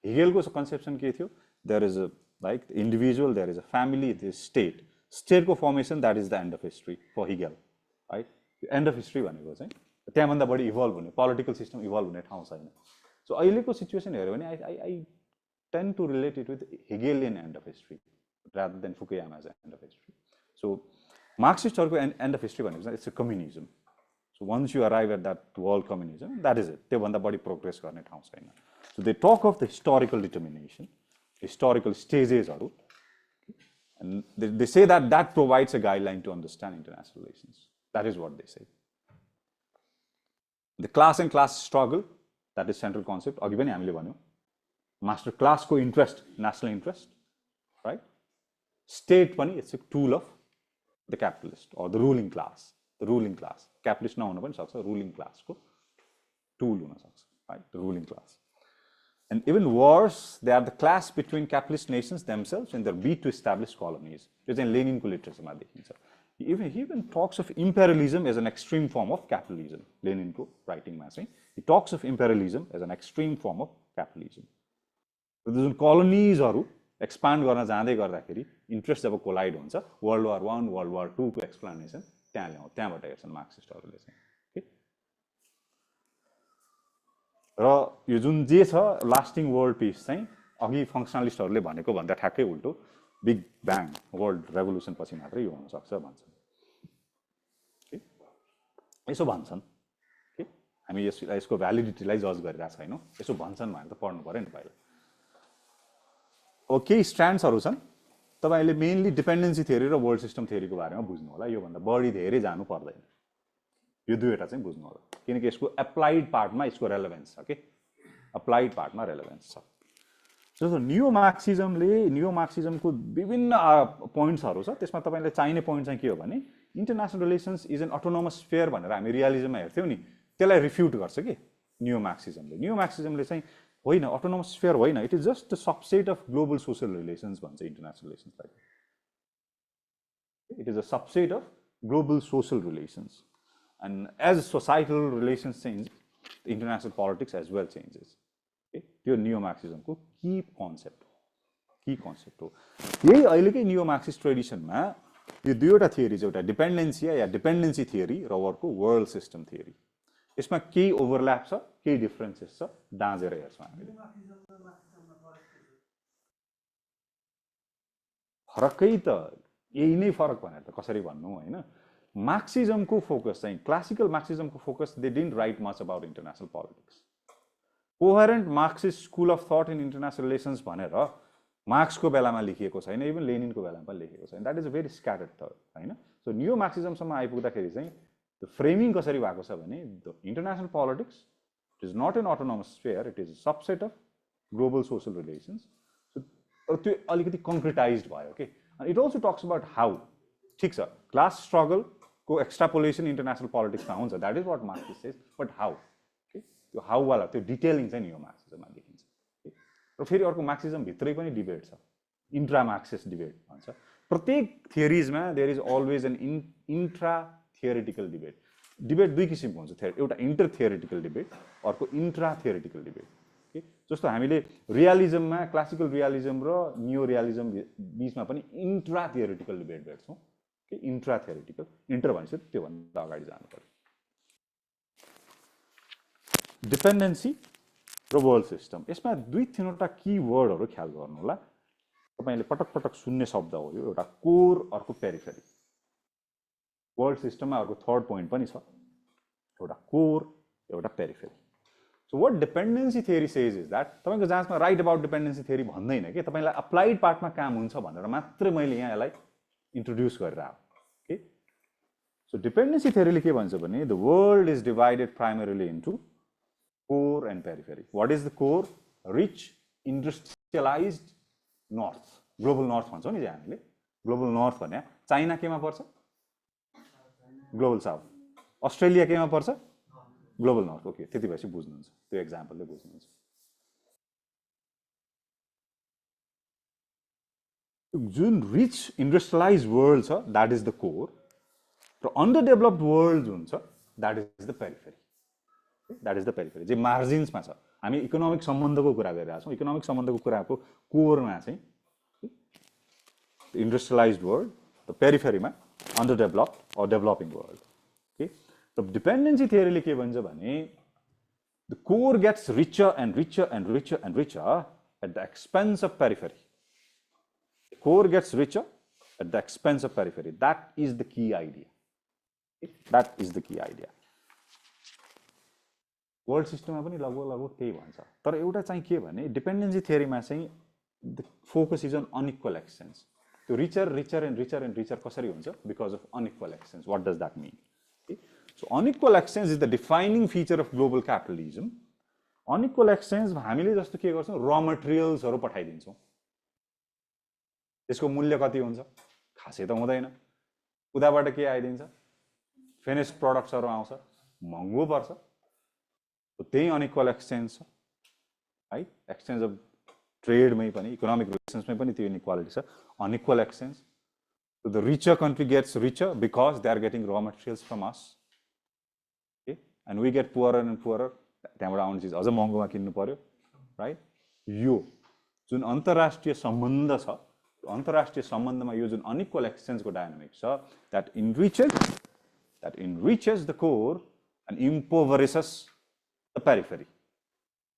[SPEAKER 1] हिगेलको conception के थियो there is a like the individual, there is a family, there is state. State को formation, that is the end of history for Hegel, right? The end of history भनेको चाहिँ त्यहाँभन्दा बढी इभल्भ हुने पोलिटिकल सिस्टम इभल्भ हुने ठाउँ छैन so अहिलेको सिचुएसन हेऱ्यो भने I tend to relate it with Hegelian end of history rather than Fukuyama's end of history so मार्क्सिस्टहरूको एन्ड अफ हिस्ट्री भनेको चाहिँ it's a communism so once you arrive at that world communism that is it त्योभन्दा बढी progress गर्ने ठाउँ छैन so they talk of the historical determination historical stages and they say that provides a guideline to understand international relations. That is what they say. The class and class struggle, that is central concept. अघि पनि हामीले भन्यौं master class को interest, national interest, right? State पनि it's a tool of the capitalist or the ruling class. The ruling class. Capitalist नहुन पनि सक्छ, ruling class को tool हुन सक्छ, right? The ruling class. And even worse, they are the class between capitalist nations themselves in their bid to establish colonies. यो चाहिँ लेनिनको लिटरेचरमा देखिन्छ. He even talks of imperialism as an extreme form of capitalism. लेनिनको राइटिङमा चाहिँ he talks of imperialism as an extreme form of capitalism. जुन coloniesहरू expand गर्न जाँदै गर्दाखेरि interest जब collide हुन्छ world war 1 world war 2 को एक्सप्लेनेसन त्यहाँबाट हेर्छन् मार्क्सिस्टहरूले चाहिँ. र यो जुन जे छ लास्टिङ वर्ल्ड पिस चाहिँ अघि फङ्सनलिस्टहरूले भनेको भन्दा ठ्याक्कै उल्टो बिग ब्याङ वर्ल्ड रेभोल्युसन पछि मात्रै यो हुन सक्छ भन्छन्. यसो भन्छन् कि हामी यसको भ्यालिडिटीलाई जज गरिरहेको छैनौँ. यसो भन्छन् भनेर त पढ्नु पर्यो नि पहिला. अब केही स्ट्रान्ड्सहरू छन् तपाईँले मेनली डिपेन्डेन्सी थ्योरी र वर्ल्ड सिस्टम थ्योरीको बारेमा बुझ्नु होला. योभन्दा बढी धेरै जानु पर्दैन. यो दुईवटा चाहिँ बुझ्नु होला किनकि यसको एप्लाइड पार्टमा यसको रेलेभेन्स छ कि एप्लाइड पार्टमा रेलेभेन्स छ. जस्तो नियो मार्क्सिजमको विभिन्न पोइन्ट्सहरू छ. त्यसमा तपाईँलाई चाहिने पोइन्ट चाहिँ के हो भने international relations is an autonomous sphere भनेर हामी रियलिजममा हेर्थ्यौँ नि त्यसलाई रिफ्युट गर्छ कि नियो मार्क्सिजमले चाहिँ होइन अटोनोमस स्फेयर होइन. It is just the subset of global social relations भन्छ इन्टरनेसनल रिलेसन्सलाई. It is a subset of global social relations. And as societal relations change, international politics as well changes. त्यो नियो मार्क्सिजमको की कन्सेप्ट हो. यही अहिलेकै नियो Marxist ट्रेडिसनमा यो दुईवटा theory छ. एउटा डिपेन्डेन्सी थियोरी र अर्को वर्ल्ड सिस्टम थियोरी. यसमा केही ओभरल्याप छ केही डिफरेन्सेस छ. दाँजेर हेर्छौँ हामीले. फरकै त यही नै फरक भनेर त कसरी भन्नु होइन. मार्क्सिजमको फोकस चाहिँ क्लासिकल मार्क्सिजमको focus they didn't write much about international politics. Coherent Marxist school of thought in international relations भनेर मार्क्सको बेलामा लेखिएको छैन. इभन लेनिनको बेलामा पनि लेखिएको छैन. That is a very scattered thought होइन. सो नियो मार्क्सिजमसम्म आइपुग्दाखेरि चाहिँ द फ्रेमिङ कसरी भएको छ भने the international politics it is not an autonomous sphere. It is a subset of global social relations. So त्यो अलिकति कङ्क्रिटाइज भयो कि. अनि it also talks about how. ठिक छ क्लास स्ट्रगल को एक्सट्रापोलेसन इन्टरनेसनल पोलिटिक्समा हुन्छ. That is what Marxist says. But how त्यो हाउवाला त्यो डिटेलिङ चाहिँ नियो मार्क्सिजममा देखिन्छ. र फेरि अर्को मार्क्सिजमभित्रै पनि डिबेट छ. इन्ट्रा मार्क्सिस्ट डिबेट भन्छ. प्रत्येक थियोरिजमा there is always an intra theoretical debate. Debate दुई किसिमको हुन्छ. एउटा इन्टर थियोरिटिकल डिबेट अर्को इन्ट्रा थियोरिटिकल डिबेट. जस्तो हामीले रियलिजममा क्लासिकल रियलिजम र नियो रियलिजम बिचमा पनि इन्ट्रा थियोरिटिकल डिबेट भेट्छौँ. इन्ट्रा थियोरिटिकल इन्टर भनेपछि त्योभन्दा अगाडि जानु पर्यो. डिपेन्डेन्सी र वर्ल्ड सिस्टम यसमा दुई तिनवटा की वर्डहरू ख्याल गर्नु होला. तपाईँले पटक पटक सुन्ने शब्द हो यो. एउटा कोर अर्को पेरिफेरी. वर्ल्ड सिस्टममा अर्को थर्ड पोइन्ट पनि छ. एउटा कोर एउटा periphery. So what dependency theory says is that तपाईँको जाँचमा राइट अबाउट डिपेन्डेन्सी थियोरी भन्दैन कि तपाईँलाई अप्लाइड पार्टमा काम हुन्छ भनेर मात्रै मैले यहाँ यसलाई इन्ट्रोड्युस गरेर आऊ. So dependency theory के भन्छ भने the world is divided primarily into core and periphery. What is the core? Rich, industrialized north. Global north भन्छौँ नि हामीले. Global north भने चाइना केमा पर्छ? Global south. अस्ट्रेलिया केमा पर्छ? Global north. ओके त्यति भएपछि बुझ्नुहुन्छ. त्यो एक्जाम्पलले बुझ्नुहुन्छ. जुन रिच इन्डस्ट्रियलाइज वर्ल्ड छ द्याट इज द कोर. र अन्डर डेभलप्ड वर्ल्ड जुन छ द्याट इज द पेरिफेरी. जे मार्जिन्समा छ. हामी इकोनोमिक सम्बन्धको कुरा गरिरहेका छौँ. इकोनोमिक सम्बन्धको कुराको कोरमा चाहिँ इन्डस्ट्रियलाइज वर्ल्ड र पेरिफेरीमा under developed or developing world. Okay. र डिपेन्डेन्सी थियोरीले के भन्छ भने the core gets richer and richer and richer and richer at the expense of periphery. Core gets richer at the expense of periphery. That is the key idea. That is the key idea. World system पनि लगभग त्यही भन्छ. तर एउटा चाहिँ के भने dependency थियोरीमा चाहिँ the focus is on unequal exchange. त्यो रिचर एन्ड रिचर कसरी हुन्छ? Because of unequal exchange. What does that mean? So unequal exchange is the defining feature of global capitalism. Unequal exchange हामीले जस्तो के गर्छौँ र मटेरियल्सहरू पठाइदिन्छौँ. त्यसको मूल्य कति हुन्छ? खासै त हुँदैन. उताबाट के आइदिन्छ? फिनिस्ड प्रडक्ट्सहरू आउँछ. महँगो पर्छ. त्यही अनइक्वल एक्सचेन्ज छ है, एक्सचेन्ज अफ ट्रेडमै पनि इकोनोमिक रिलेसन्समै पनि त्यो इनइक्वालिटी छ, unequal exchange. So the richer country gets richer because they are getting raw materials from us. Okay? And we get poorer and poorer. त्यहाँबाट आउने चिज अझ महँगोमा किन्नु पर्यो, राइट? यो जुन अन्तर्राष्ट्रिय सम्बन्ध छ, अन्तर्राष्ट्रिय सम्बन्धमा यो जुन अनइक्वल एक्सचेन्जको डायनामिक छ, that enriches the core and impoverishes the periphery.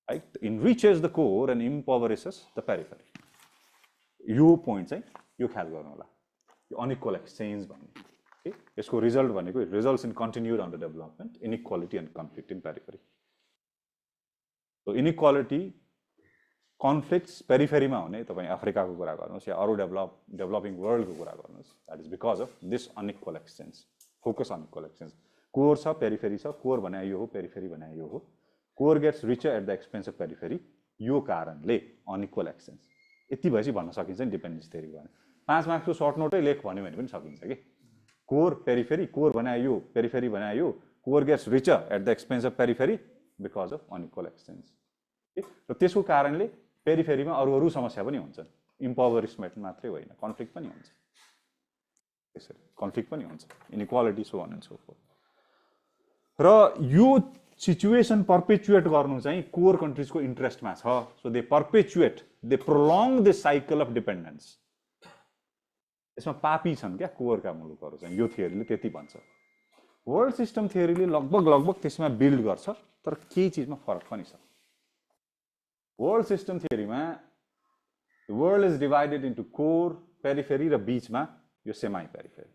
[SPEAKER 1] Right? Enriches the core and impoverishes the periphery. यो पोइन्ट चाहिँ यो ख्याल गर्नु होला. यो अनइक्वल एक्सचेन्ज भन्ने. Okay? यसको रिजल्ट भनेको results in continued under development, inequality and conflict in periphery. So inequality conflicts पेरिफेरीमा हुने, तपाईँ अफ्रिकाको कुरा गर्नुहोस् या अरू डेभलपिङ वर्ल्डको कुरा गर्नुहोस्, that is because of this unequal exchange. Focus on equal exchange. Core छ, पेरिफेरी छ. कोर भने यो हो, पेरिफेरी भने यो हो. Core gets richer at the expense of periphery. यो कारणले अनइक्वल एक्सचेन्ज. यति भएपछि भन्न सकिन्छ नि डिपेन्डेन्स थ्योरी भने. 5 मार्क्सको सर्ट नोटै लेख भन्यो भने पनि सकिन्छ कि. कोर पेरिफेरी, कोर भने यो, पेरिफेरी भने यो. Core gets richer at the expense of periphery because of unequal exchange. र त्यसको कारणले पेरिफेरीमा अरू समस्या पनि हुन्छन्. इम्पावरिसमेन्ट मात्रै होइन, कन्फ्लिक्ट पनि हुन्छ. त्यसरी कन्फ्लिक्ट पनि हुन्छ, inequality, so on and so forth. र यो सिचुएसन पर्पेचुएट गर्नु चाहिँ कोर कन्ट्रिजको इन्ट्रेस्टमा छ. So they perpetuate, they prolong the cycle of dependence. यसमा पापी छन् क्या कोरका मुलुकहरू चाहिँ, यो थियोरीले त्यति भन्छ. वर्ल्ड सिस्टम थियोरीले लगभग त्यसमा बिल्ड गर्छ, तर केही चिजमा फरक पनि छ. वर्ल्ड सिस्टम थियोरीमा world is divided into core, periphery र बीचमा यो semi periphery.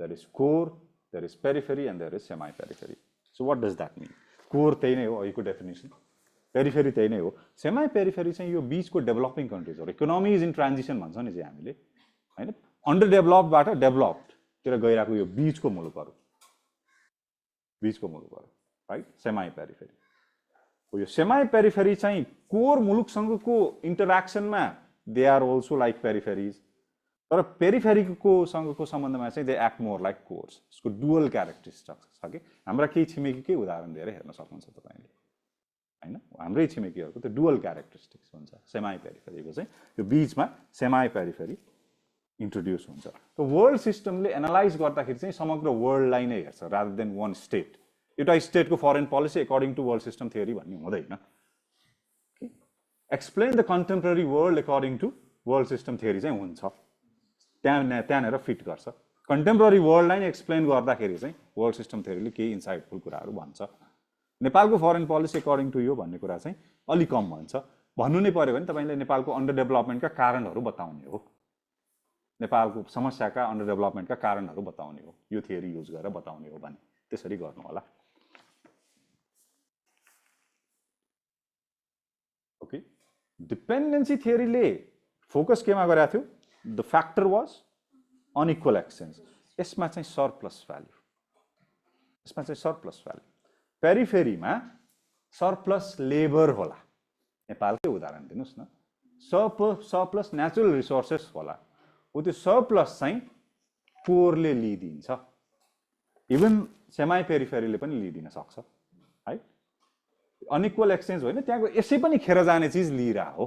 [SPEAKER 1] There is core, there is periphery and there is semi periphery. So what does that mean? Core त्यही नै हो अहिलेको डेफिनेसन, पेरिफेरी त्यही नै हो. सेमाई पेरिफेरी चाहिँ यो बीचको डेभलपिङ कन्ट्रिजहरू, इकोनोमी इज इन ट्रान्जिसन भन्छ नि चाहिँ हामीले, होइन? अन्डर डेभलप्डबाट डेभलप्डतिर गइरहेको यो बीचको मुलुकहरू, राइट? Semi periphery. यो सेमाई पेरिफेरी चाहिँ कोर मुलुकसँगको इन्टरेक्सनमा they are also like peripheries, तर पेरिफेरीको सँगको सम्बन्धमा चाहिँ they act more like cores. यसको डुअल क्यारेक्टरिस्टिक्स छ कि. हाम्रा केही छिमेकीकै उदाहरण दिएर हेर्न सक्नुहुन्छ तपाईँले, होइन? हाम्रै छिमेकीहरूको त्यो डुअल क्यारेक्टरिस्टिक्स हुन्छ. सेमाई पेरिफेरीको चाहिँ यो बीचमा सेमाई पेरिफेरी इन्ट्रोड्युस हुन्छ. र वर्ल्ड सिस्टमले एनालाइज गर्दाखेरि चाहिँ समग्र वर्ल्डलाई नै हेर्छ रादर देन वान स्टेट. एउटा स्टेटको foreign policy according to world system theory भन्ने हुँदैन. Explain the contemporary world according to world system theory चाहिँ हुन्छ, त्यहाँनिर फिट गर्छ. कन्टेम्पोरेरी वर्ल्डलाई नै एक्सप्लेन गर्दाखेरि चाहिँ वर्ल्ड सिस्टम थियोरीले केही इन्साइटफुल कुराहरू भन्छ. नेपालको फरेन पोलिसी अकर्डिङ टु यो भन्ने कुरा चाहिँ अलिक कम भन्छ. भन्नु नै पर्यो भने तपाईँले नेपालको अन्डर डेभलपमेन्टका कारणहरू बताउने हो, नेपालको समस्याका अन्डर डेभलपमेन्टका कारणहरू बताउने हो, यो थियोरी युज गरेर बताउने हो भने त्यसरी गर्नु होला. ओके, डिपेन्डेन्सी थियोरीले फोकस केमा गरेको थियो? The factor was unequal exchange. यसमा चाहिँ सरप्लस भ्याल्यु, पेरिफेरीमा सरप्लस लेबर होला. नेपालकै उदाहरण दिनुहोस् न, सरप्लस नेचुरल रिसोर्सेस होला. हो त्यो सरप्लस चाहिँ कोरले लिइदिन्छ, इभन सेमाई पेरिफेरीले पनि लिइदिन सक्छ, है? अनइक्वल एक्सचेन्ज होइन, त्यहाँको यसै पनि खेर जाने चिज लिइरह हो.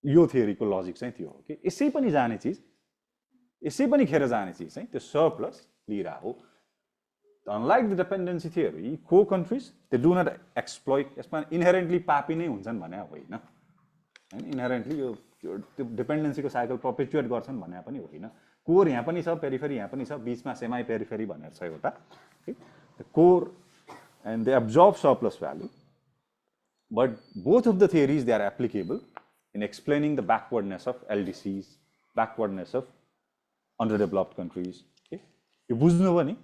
[SPEAKER 1] यो थियोरीको लजिक चाहिँ त्यो हो कि यसै पनि जाने चिज, यसै पनि खेर जाने चिज चाहिँ त्यो सरप्लस लिइरह हो. अनलाइक द डिपेन्डेन्सी थियोरी, को countries they do not exploit. यसमा इनहेरेन्टली पापी नै हुन्छन् भने होइन, इनहेरेन्टली यो त्यो डिपेन्डेन्सीको साइकल पर्पेचुएट गर्छन् भने पनि होइन. कोर यहाँ पनि छ, पेरिफेरी यहाँ पनि छ, बीचमा सेमाई पेरिफेरी भनेर छ एउटा. Core and they absorb surplus value, but both of the theories they are applicable in explaining the backwardness of LDCs, backwardness of underdeveloped countries. Okay, यो बुझ्नु भने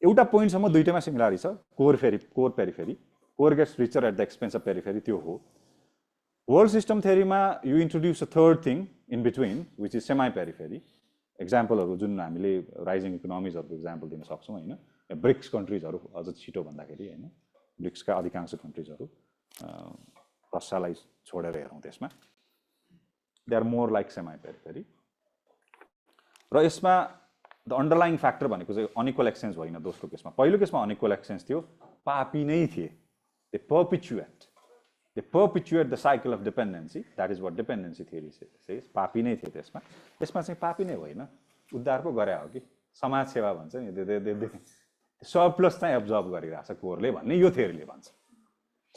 [SPEAKER 1] एउटा पोइन्टसम्म दुईटैमा सिमिलरिटी छ. Core periphery, core gets richer at the expense of periphery, त्यो हो. World system थियोरीमा you introduce a third thing in between which is semi periphery. एक्जाम्पलहरू जुन हामीले राइजिङ इकोनोमिजहरूको एक्जाम्पल दिन सक्छौँ, होइन? ब्रिक्स कन्ट्रिजहरू अझ छिटो भन्दाखेरि, होइन? ब्रिक्सका अधिकांश कन्ट्रिजहरू, रसियालाई छोडेर हेरौँ त्यसमा, they are more like semi periphery. र यसमा द अन्डरलाइङ फ्याक्टर भनेको चाहिँ अनइक्वल एक्सचेन्ज होइन. दोस्रो केसमा, पहिलो केसमा अनइक्वल एक्सचेन्ज थियो, पापी नै थिए, They perpetuate the cycle of dependency. That is what dependency theory says. पापी नै थियो त्यसमा चाहिँ पापी नै होइन, उद्धार पो गरे हो कि, समाज सेवा भन्छ नि, सरप्लस चाहिँ एब्जर्ब गरिरहेछ कोरले भन्ने यो थ्योरीले भन्छ।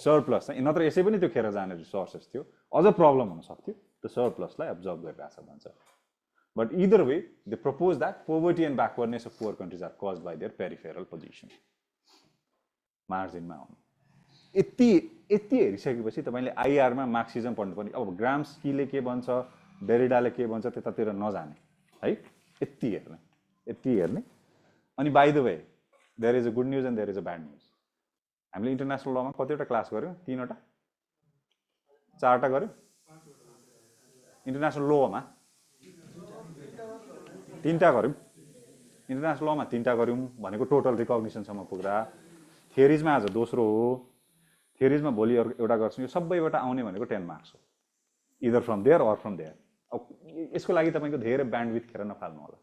[SPEAKER 1] सरप्लस चाहिँ नत्र यसै पनि त्यो खेर जाने रिसोर्सेस थियो, अझ प्रब्लम हुन सक्थ्यो, त्यो सरप्लसलाई एब्जर्ब गरिरहेछ भन्छ। But either way, they propose that poverty and backwardness of poor countries are caused by their peripheral position. मार्जिनमा आउनु। यति हेरिसकेपछि तपाईँले आइआरमा मार्क्सिजम पढ्नुपर्ने। अब ग्राम्स्कीले के भन्छ, डेरिडाले के भन्छ त्यतातिर नजाने है, यति हेर्ने। अनि by the way, there is a good news and there is a bad news. हामीले इन्टरनेसनल लमा कतिवटा क्लास गऱ्यौँ? 3वटा 4वटा गऱ्यौँ। इन्टरनेसनल लमा 3टा गऱ्यौँ। इन्टरनेसनल लमा 3टा गऱ्यौँ भनेको टोटल रिकग्निसनसम्म पुग्दा। थ्योरिजमा आज दोस्रो हो। थ्योरिजमा भोलि एउटा गर्छौँ। यो सबैबाट आउने भनेको 10 मार्क्स हो, either from there or from there. अब यसको लागि तपाईँको धेरै ब्यान्डविथ खेर नफाल्नु होला।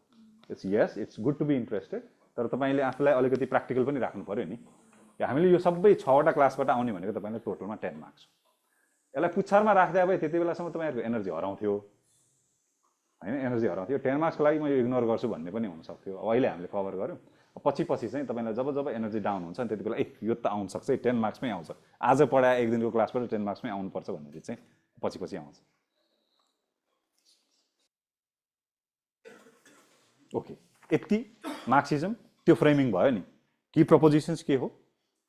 [SPEAKER 1] It's good to be interested, तर तपाईँले आफूलाई अलिकति प्र्याक्टिकल पनि राख्नु पऱ्यो नि। हामीले यो सबै 6वटा क्लासबाट आउने भनेको तपाईँले टोटलमा 10 मार्क्स हो। यसलाई पुच्छारमा राख्दै अब त्यति बेलासम्म तपाईँहरूको एनर्जी हराउँथ्यो होइन, एनर्जी हराउँथ्यो। 10 मार्क्सको लागि म यो इग्नोर गर्छु भन्ने पनि हुनसक्थ्यो। अब अहिले हामीले कभर गऱ्यौँ। पछि चाहिँ तपाईँलाई जब एनर्जी डाउन हुन्छ नि त्यति बेला यो त आउन सक्छ, 10 मार्क्समै आउँछ, आज पढाए एक दिनको क्लासबाट 10 मार्क्समै आउनुपर्छ भन्ने चाहिँ पछि आउँछ। ओके, यति मार्क्सिजम त्यो फ्रेमिङ भयो नि। की प्रपोजिसन्स के हो,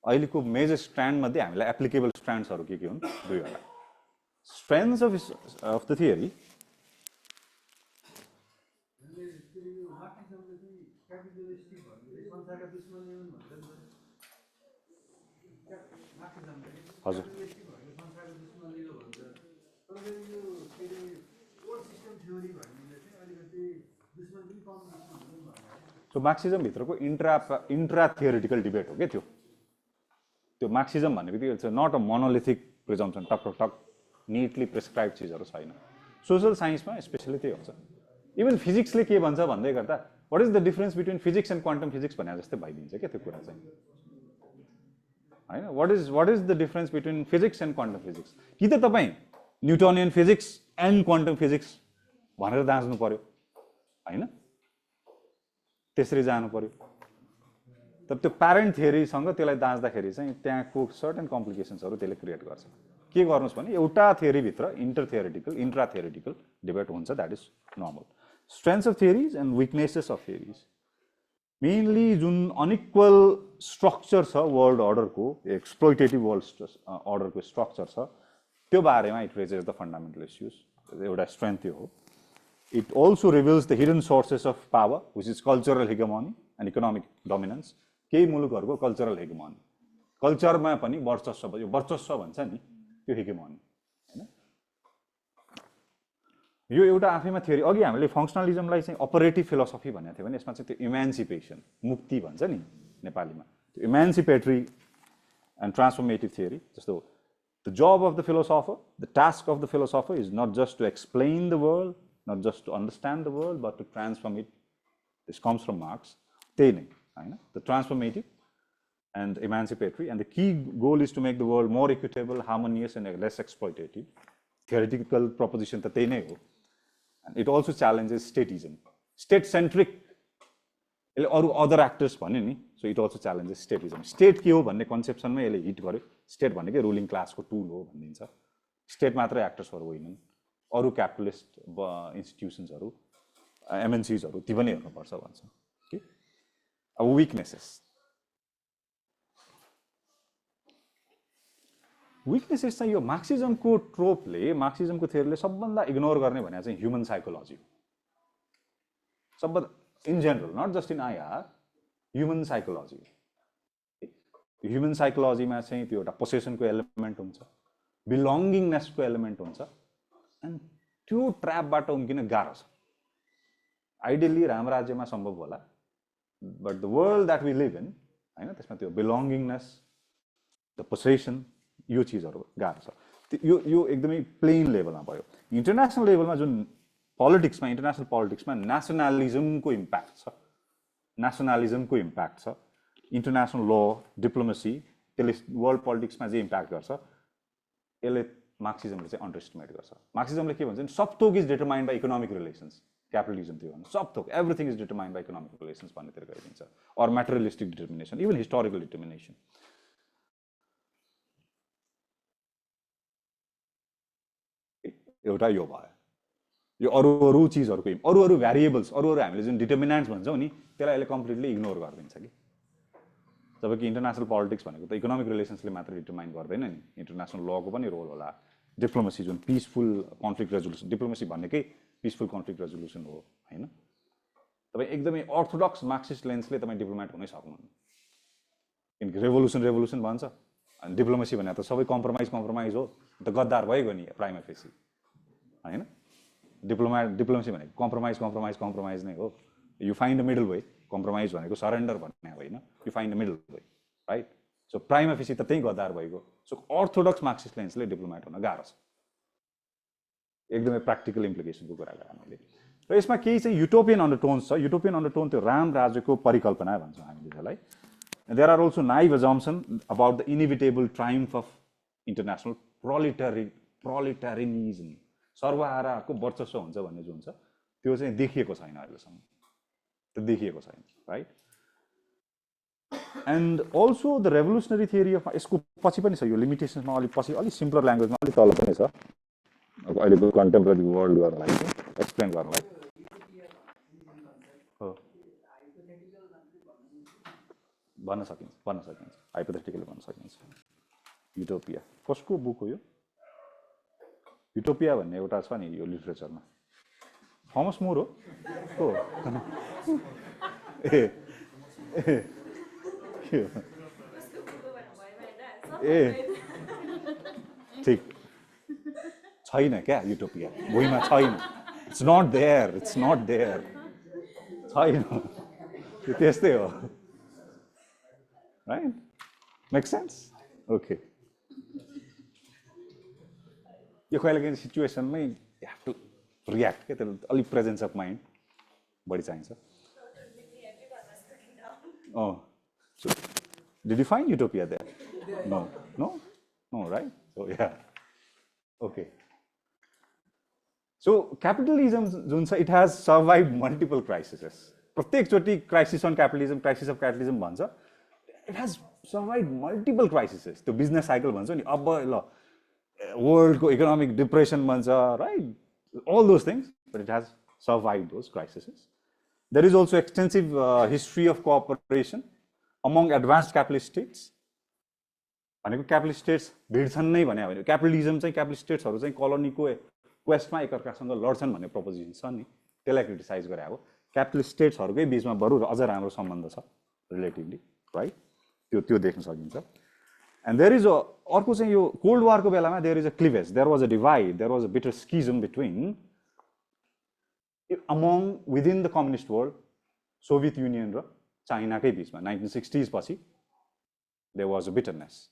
[SPEAKER 1] अहिलेको मेजर स्ट्रान्डमध्ये हामीलाई एप्लिकेबल स्ट्रान्ड्सहरू के हुन्? 2वटा। स्ट्रेन्थ्स अफ द थियोरी, हजुर सो मार्क्सिजमभित्रको इन्ट्रा थियोरिटिकल डिबेट हो क्या त्यो मार्क्सिजम भन्ने बित्तिकै it's not a monolithic presumption, talk neatly prescribe चिजहरू छैन। सोसल साइन्समा स्पेसली त्यही हुन्छ। इभन फिजिक्सले के भन्छ भन्दै गर्दा what is the difference between physics and quantum physics भने जस्तै भइदिन्छ क्या त्यो कुरा चाहिँ होइन। What is the difference between physics and quantum physics? कि त तपाईँ Newtonian physics and quantum physics भनेर दाँच्नु पर्यो होइन, त्यसरी जानु पर्यो। तर त्यो प्यारेन्ट थियोरीसँग त्यसलाई दाँच्दाखेरि चाहिँ त्यहाँको सर्टेन कम्प्लिकेसन्सहरू त्यसले क्रिएट गर्छ। के गर्नुहोस् भने एउटा थियोरीभित्र इन्ट्रा थियोरिटिकल डिबेट हुन्छ, that is normal. Strengths of theories and weaknesses of theories, mainly जुन अनइक्वल स्ट्रक्चर छ वर्ल्ड अर्डरको, एक्सप्लोइटेटिभ वर्ल्ड अर्डरको स्ट्रक्चर छ, त्यो बारेमा it raises the fundamental issues. एउटा स्ट्रेन्थ त्यो हो। It also reveals the hidden sources of power, which is cultural hegemony and economic dominance. केही मुलुकहरूको कल्चरल हेगेमनी, कल्चरमा पनि वर्चस्व, यो वर्चस्व भन्छ नि त्यो हेगेमनी हैन। यो एउटा आफैमा थ्योरी। अघि हामीले फङ्सनलिजमलाई चाहिँ अपरेटिभ फिलोसफी भनेको थियो भने यसमा चाहिँ त्यो इमान्सिपेसन, मुक्ति भन्छ नि नेपालीमा, त्यो इमान्सिपेटरी एन्ड ट्रान्सफर्मेटिभ थ्योरी। जस्तो the job of the philosopher, the task of the philosopher is not just to explain the world, not just to understand the world, but to transform it. This comes from Marx. The transformative and emancipatory, and the key goal is to make the world more equitable, harmonious, and less exploitative. Theoretical proposition ta त्यही नै हो। And it also challenges statism, state-centric. यसले अरू other actors भन्यो नि, so it also challenges statism. State के हो भन्ने कन्सेप्सनमै यसले हिट गर्यो। स्टेट भनेकै रुलिङ क्लासको टुल हो भनिदिन्छ। स्टेट मात्रै एक्टर्सहरू होइनन्, अरू क्यापिटलिस्ट इन्स्टिट्युसन्सहरू, एमएनसीजहरू ती पनि हेर्नुपर्छ भन्छ। अब विकनेसेस चाहिँ यो मार्क्सिजमको ट्रोपले, मार्क्सिजमको थ्योरीले सबभन्दा इग्नोर गर्ने भने चाहिँ ह्युमन साइकोलोजी। सबभन्दा in general, not just in IR, human psychology. Human साइकोलोजीमा चाहिँ त्यो एउटा पोसेसनको एलिमेन्ट हुन्छ, बिलोङ्गिङनेसको एलिमेन्ट हुन्छ, एन्ड त्यो ट्र्यापबाट उम्किन गाह्रो छ। आइडियली राम राज्यमा सम्भव होला, but the world that we live in होइन, त्यसमा त्यो बिलोङ्गिङनेस, द पोसेसन, यो चिजहरू गाह्रो छ। यो एकदमै प्लेन लेभलमा भयो। इन्टरनेसनल लेभलमा जुन पोलिटिक्समा, इन्टरनेसनल पोलिटिक्समा नेसनलिजमको इम्प्याक्ट छ, इन्टरनेसनल ल, डिप्लोमेसी, त्यसले वर्ल्ड पोलिटिक्समा जे इम्प्याक्ट गर्छ यसले मार्क्सिजमले चाहिँ अन्डर एस्टिमेट गर्छ मार्क्सिजमले के भन्छ सब थोक is determined by economic relations capitalism त्यो भन्नु सब थोक everything is determined by economic relations भन्नेतिर गइदिन्छ or materialistic determination even historical determination एउटा यो भयो यो अरू चिजहरूको अरू भ्यारिएबल्स अरू हामीले जुन डिटर्मिनेन्ट्स भन्छौँ नि त्यसलाई यसले कम्प्लिटली इग्नोर गरिदिन्छ कि जबकि इन्टरनेसनल पोलिटिक्स भनेको त इकोनोमिक रिलेसन्सले मात्र डिटर्माइन गर्दैन नि इन्टरनेसनल लको पनि रोल होला डिप्लोमेसी जुन पिसफुल कन्फ्लिक्ट रेजोल्युसन डिप्लोमेसी भनेकै पिसफुल कन्फ्लिक्ट रेजोल्युसन हो होइन तपाईँ एकदमै अर्थोडक्स मार्क्सिस्ट लेन्सले तपाईँ डिप्लोमेट हुनै सक्नुहुन्न किनकि रेभोल्युसन भन्छ अनि डिप्लोमेसी भने त सबै कम्प्रोमाइज हो त गद्दार भइगयो नि प्राइमा फेसी होइन डिप्लोमेसी भनेको कम्प्रोमाइज नै हो you find the middle way compromise भनेको सरेन्डर भन्ने होइन you find the middle way right so prima facie त त्यही गद्दार भइगयो सो अर्थोडक्स मार्क्सिस्ट लेन्सले डिप्लोमेट हुन गाह्रो छ एकदमै प्र्याक्टिकल इम्प्लिकेसनको कुरा गरेँ मैले र यसमा केही चाहिँ युटोपियन अन्डरटोन्स छ युटोपियन अन्डरटोन त्यो राम राज्यको परिकल्पना भन्छौँ हामीले त्यसलाई there are also naive assumption about the inevitable triumph of international proletarianism सर्वहाराको वर्चस्व हुन्छ भन्ने जुन छ त्यो चाहिँ देखिएको छैन अहिलेसम्म त्यो देखिएको छैन right and also the revolutionary theory of यसको पछि पनि छ यो लिमिटेसन्समा अलिक पछि अलिक सिम्पलर ल्याङ्ग्वेजमा अलिक तल पनि छ अब अहिलेको कन्टेम्पोरेरी वर्ल्ड गर्नलाई एक्सप्लेन गर्नलाई हो भन्न सकिन्छ हाइपोथेटिकली भन्न सकिन्छ युटोपिया कसको बुक हो यो युटोपिया भन्ने एउटा छ नि यो लिटरेचरमा थमस मोर हो ए ठिक छैन क्या युटोपिया भुइँमा छैन इट्स नट देयर छैन त्यो त्यस्तै हो राइट मेक सेन्स ओके यो कहिलेकाहीँ सिचुएसनमै हेभ टु रियाक्ट क्या त्यसले अलिक प्रेजेन्स अफ माइन्ड बढी चाहिन्छ So, did you find utopia there? No, right? So, yeah. Okay. So, capitalism, it has survived multiple crises. प्रत्येकचोटि crisis on capitalism, crisis of capitalism भन्छ. It has survived multiple crises. त्यो business cycle भन्छ नि अब ल world को economic depression भन्छ, right? All those things, but it has survived those crises. There is also extensive history of cooperation among advanced capitalist states. भनेको capitalist states भिड्छन् नै भने होइन क्यापिटलिजम चाहिँ क्यापिटलिस्ट स्टेट्सहरू चाहिँ कलोनीको क्वेस्टमा एकअर्कासँग लड्छन् भन्ने प्रपोजिसन छ नि त्यसलाई क्रिटिसाइज गरे अब क्यापिटलिस्ट स्टेट्सहरूकै बिचमा बरु अझ राम्रो सम्बन्ध छ रिलेटिभली राइट त्यो देख्न सकिन्छ एन्ड देयर इज अर्को चाहिँ यो कोल्ड वारको बेलामा there is a cleavage there was a divide there was a bitter schism between among within the communist world Soviet Union र चाइनाकै बिचमा 1960s पछि there was a bitterness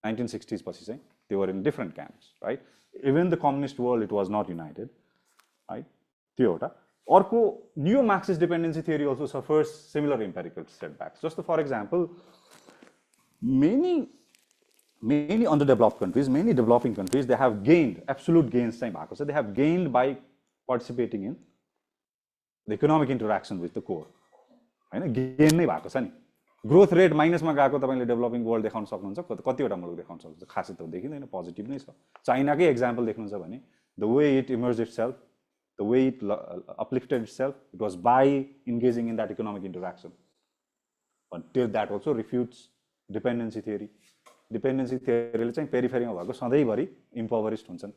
[SPEAKER 1] 1960s पछि चाहिँ they were in different camps right even the communist world it was not united right त्यो एउटा अर्को neo marxist dependency theory also suffers similar empirical setbacks just for example many underdeveloped countries many developing countries they have gained absolute gains चाहिँ भएको छ they have gained by participating in the economic interaction with the core हैन gain नै भएको छ नि growth rate माइनसमा गएको तपाईले डेभलपिङ वर्ल्ड देखाउन सक्नुहुन्छ कतिवटा मुलुक देखाउन सक्नुहुन्छ खासै त देखिदैन पोजिटिभ नै छ चाइनाकै एक्जाम्पल देख्नुहुन्छ भने the way it emerge itself the way it uplifted itself it was by engaging in that economic interaction till that also refutes dependency थियोरीले चाहिँ पेरिफेरीमा भएको सधैँभरि इम्पभरिस्ड हुन्छन्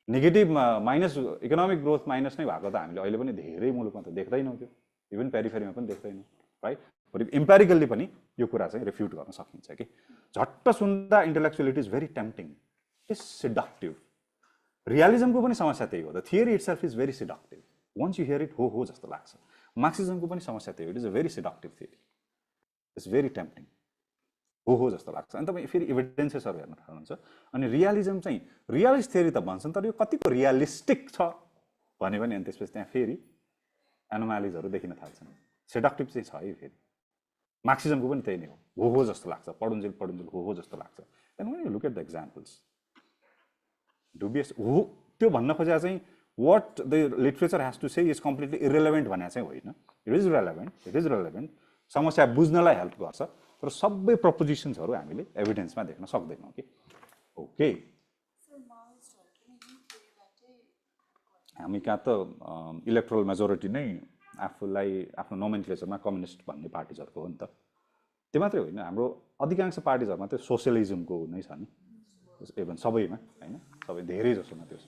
[SPEAKER 1] negative minus economic growth minus नै भएको त हामीले अहिले पनि धेरै मुलुकमा त देख्दैनौँ त्यो इभन पेरिफेरीमा पनि देख्दैनौँ राइट बट इम्पेरिकल्ली पनि यो कुरा चाहिँ रिफ्युट गर्न सकिन्छ कि झट्ट सुन्दा intellectuality is very tempting is seductive रियलिजमको पनि समस्या त्यही हो the theory itself is very seductive once you hear it हो जस्तो लाग्छ मार्क्सिजमको पनि समस्या त्यही हो it is a very seductive theory it's very tempting हो जस्तो लाग्छ अनि तपाईँ फेरि एभिडेन्सेसहरू हेर्न थाल्नुहुन्छ अनि रियलिजम चाहिँ रियलिस्ट थियरी त भन्छन् तर यो कतिको रियलिस्टिक छ भने पनि अनि त्यसपछि त्यहाँ फेरि एनोमालिजहरू देखिन थाल्छन् सेडक्टिभ चाहिँ छ है फेरि मार्क्सिजमको पनि त्यही नै हो जस्तो लाग्छ, पढुन्जेल हो जस्तो लाग्छ। Then when you look at the examples, dubious हो त्यो भन्न खोजेको चाहिँ what the literature has to say is completely irrelevant भने चाहिँ होइन, it is relevant, समस्या बुझ्नलाई हेल्प गर्छ, तर सबै प्रपोजिसन्सहरू हामीले एभिडेन्समा देख्न सक्दैनौँ कि। ओके, हामी कहाँ त इलेक्ट्रल मेजोरिटी नै आफूलाई आफ्नो नोमेनक्लेचरमा कम्युनिस्ट भन्ने पार्टिजहरूको हो नि त। त्यो मात्रै होइन, हाम्रो अधिकांश पार्टिजहरूमा त्यो सोसियलिजमको नै छ नि, इभन सबैमा होइन, सबै धेरै जसोमा त्यो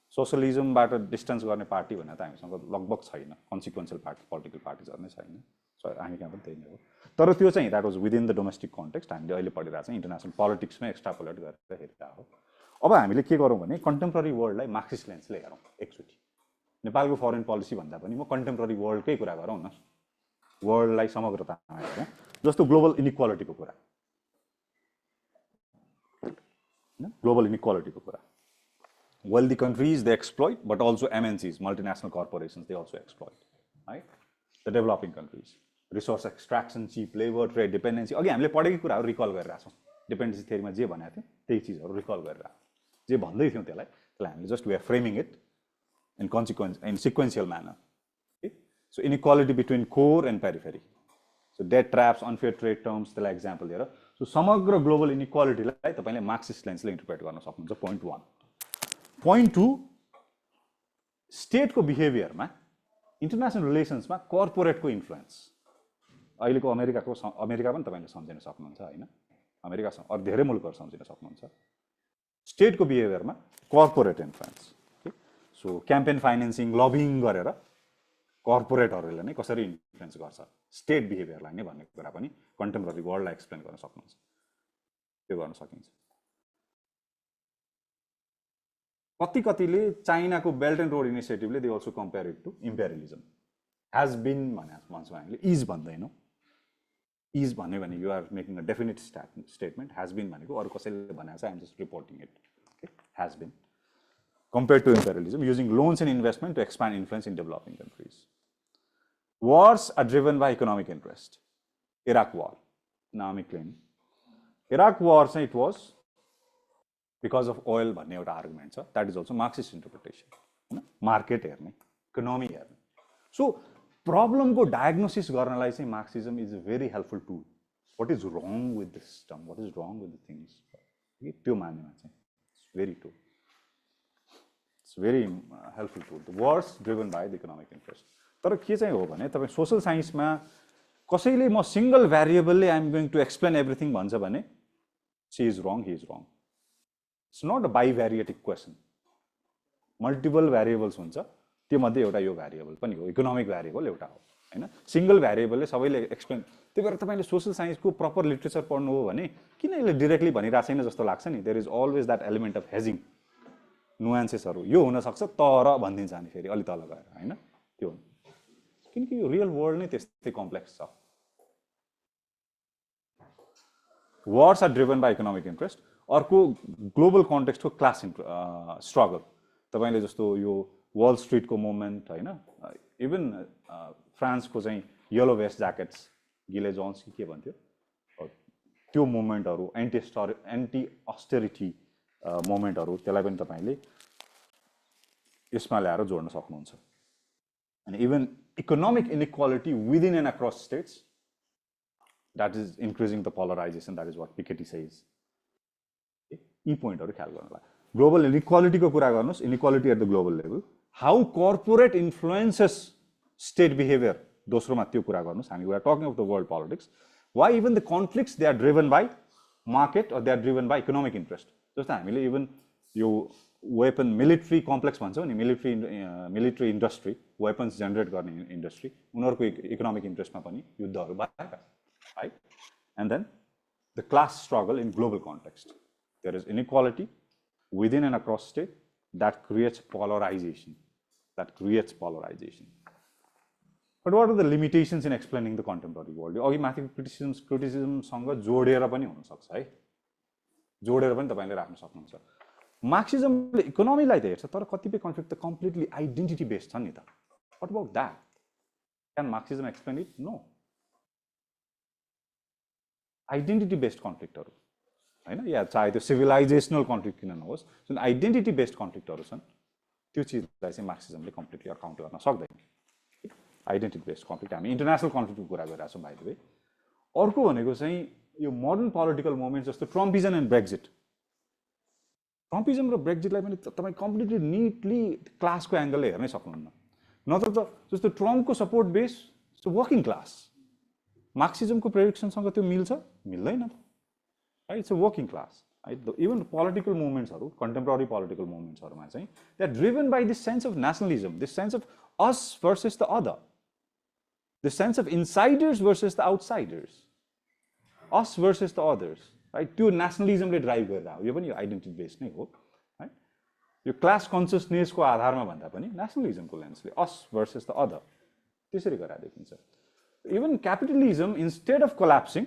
[SPEAKER 1] सोसियलिजमबाट डिस्टेन्स गर्ने पार्टी भनेर त हामीसँग लगभग छैन, कन्सिक्वेन्सियल पार्टी पोलिटिकल पार्टिजहरू नै छैन, हामी कहाँ पनि त्यही नै हो। तर त्यो चाहिँ that was within the domestic context, हामीले अहिले पढिरहेको चाहिँ इन्टरनेसनल पोलिटिक्समै एक्स्ट्रापोलेट गरेर हेरिरहेको हो। अब हामीले के गरौँ भने कन्टेम्पोरेरी वर्ल्डलाई मार्क्सिस्ट लेन्सले हेरौँ एकचोटि। नेपालको फरेन पोलिसी भन्दा पनि म कन्टेम्पोरेरी वर्ल्डकै कुरा गरौँ न, वर्ल्डलाई समग्रतामा हेरौँ। जस्तो ग्लोबल इनइक्वालिटीको कुरा, ग्लोबल इनइक्वालिटीको कुरा, wealthy countries they exploit, but also MNCs, multinational corporations, they also exploit, right? The developing countries, resource extraction, cheap labor, trade dependency, अघि हामीले पढेकै कुराहरू रिकल गरिरहेको छौँ, डिपेन्डेन्सी थ्योरीमा जे भनेको थियौँ त्यही चिजहरू रिकल गरिरहेको, जे भन्दै थियौँ त्यसलाई हामीले just we are framing it in sequential manner. So inequality between core and periphery, so debt traps, unfair trade terms, त्यसलाई एक्जाम्पल दिएर सो समग्र ग्लोबल इनइक्वालिटीलाई तपाईँले मार्क्सिस्ट लेन्सले इन्टरप्रेट गर्न सक्नुहुन्छ। पोइन्ट 1। पोइन्ट 2, स्टेटको बिहेभियरमा इन्टरनेसनल रिलेसन्समा कर्पोरेटको इन्फ्लुएन्स, अहिलेको अमेरिका पनि तपाईँले सम्झिन सक्नुहुन्छ होइन, अमेरिकासँग अरू धेरै मुलुकहरू सम्झिन सक्नुहुन्छ। स्टेटको बिहेभियरमा corporate influence, so campaign financing, lobbying गरेर कर्पोरेटहरूले नै कसरी इन्फ्लुएन्स गर्छ स्टेट बिहेभियरलाई नै भन्ने कुरा पनि कन्टेम्पोरेरी वर्ल्डलाई एक्सप्लेन गर्न सक्नुहुन्छ, त्यो गर्न सकिन्छ। कतिले चाइनाको बेल्ट एन्ड रोड इनिसिएटिभले they also compare it to imperialism, has been भने भन्छौँ हामीले, इज भन्दैनौँ। इज भन्यो भने you are making a definite statement, has been भनेको अरू कसैले भनेको छ, I'm just reporting it, has been compared to imperialism, using loans and investment to expand influence in developing countries. Wars are driven by economic interest. Iraq war, Naomi Klein. Iraq war, it was because of oil भन्ने एउटा argument छ, that is also Marxist interpretation. Market हेर्ने, economy हेर्ने. So problem को diagnosis गर्नलाई चाहिँ Marxism is a very helpful tool. What is wrong with the system? What is wrong with the things? त्यो मान्नेमा चाहिँ it's very true. It's very helpful tool. The wars driven by the economic interest. तर के चाहिँ हो भने तपाईँ social साइन्समा कसैले म सिंगल भ्यारिएबलले I am going to explain everything भन्छ भने she is wrong, he is wrong. It's not a bivariate question, multiple variables हुन्छ, त्यो मध्ये एउटा यो भ्यारिएबल पनि हो, इकोनोमिक भ्यारिएबल एउटा हो होइन, सिंगल भ्यारिएबलले सबैले एक्सप्लेन। त्यही भएर तपाईँले सोशल साइन्सको प्रपर लिटरेचर पढ्नु हो भने किन यसले डिरेक्टली भनिरहेको छैन जस्तो लाग्छ नि, there is always that element of hedging, नुएन्सेसहरू यो हुनसक्छ तर भनिदिन्छ हामी फेरि अलि तल गएर होइन, त्यो किनकि यो रियल वर्ल्ड नै त्यस्तै कम्प्लेक्स छ। Wars are driven by economic interest. अर्को ग्लोबल कन्टेक्स्टको क्लास स्ट्रगल, तपाईँले जस्तो यो वल स्ट्रिटको मुभमेन्ट होइन, इभन फ्रान्सको चाहिँ येलो भेस्ट ज्याकेट्स, गिले जोन्स के भन्थ्यो त्यो मुभमेन्टहरू, एन्टी अस्टेरिटी मोमेन्टहरू, त्यसलाई पनि तपाईँले यसमा ल्याएर जोड्न सक्नुहुन्छ। अनि even economic inequality within and across states, that is increasing the polarisation, that is what Piketty says. यी पोइन्टहरू ख्याल गर्नुलाई ग्लोबल इनइक्वालिटीको कुरा गर्नुहोस्, inequality at the global level, how corporate influences state behaviour, दोस्रोमा त्यो कुरा गर्नुहोस्। हामी we are talking of the world politics, why even the conflicts they are driven by market or they are driven by economic interest. जस्तो हामीले even यो weapon military complex भन्छौँ नि, मिलिट्री इन्डस्ट्री, वेपन्स जेनेरेट गर्ने industry, उनीहरूको economic इन्ट्रेस्टमा पनि युद्धहरू भएका, right. And then the class struggle in global context, there is inequality within and across state, that creates polarisation, But what are the limitations in explaining the contemporary world? अघि माथिको क्रिटिसिजमसँग जोडेर पनि हुनसक्छ है, जोडेर पनि तपाईँले राख्न सक्नुहुन्छ। मार्क्सिजमले इकोनोमीलाई त हेर्छ तर कतिपय कन्फ्लिक्ट त कम्प्लिटली आइडेन्टिटी बेस्ड छ नि त। What about that? Can Marxism explain it? No. Identity based कन्फ्लिक्टहरू हैन, या चाहे त्यो सिभिलाइजेसनल कन्फ्लिक्ट किन नहोस्, जुन आइडेन्टिटी बेस्ड कन्फ्लिक्टहरू छन् त्यो चिजलाई चाहिँ मार्क्सिजमले कम्प्लिटली अकाउन्ट गर्न सक्दैन। आइडेन्टिटी बेस्ड कन्फ्लिक्ट, हामी इन्टरनेसनल कन्फ्लिक्टको कुरा गरिरहेको छौँ बाइ द वे। अर्को भनेको चाहिँ यो मोडर्न पोलिटिकल मोमेन्ट जस्तो ट्रम्पिजम एन्ड ब्रेक्जिट। ट्रम्पिजम र ब्रेक्जिटलाई पनि तपाईँ कम्प्लिटली निटली क्लासको एङ्गलले हेर्नै सक्नुहुन्न। नत्र त जस्तो ट्रम्पको सपोर्ट बेस वर्किङ क्लास, मार्क्सिजमको प्रेडिक्सनसँग त्यो मिल्छ? मिल्दैन त, right? It's a working class, right? Even political मुभमेन्ट्सहरू, कन्टेम्पोरेरी पोलिटिकल मुभमेन्ट्सहरूमा चाहिँ they are driven by this sense of nationalism, this sense of us versus the other, this sense of insiders versus the outsiders, us versus the others, right? त्यो नेसनलिजमले drive गरेर हो। यो पनि identity based नै हो, राइट? यो class कन्सियसनेसको आधारमा भन्दा पनि नेसनलिजमको लेन्सले अस भर्सेस द अदर त्यसरी गरेर देखिन्छ। Even capitalism instead of collapsing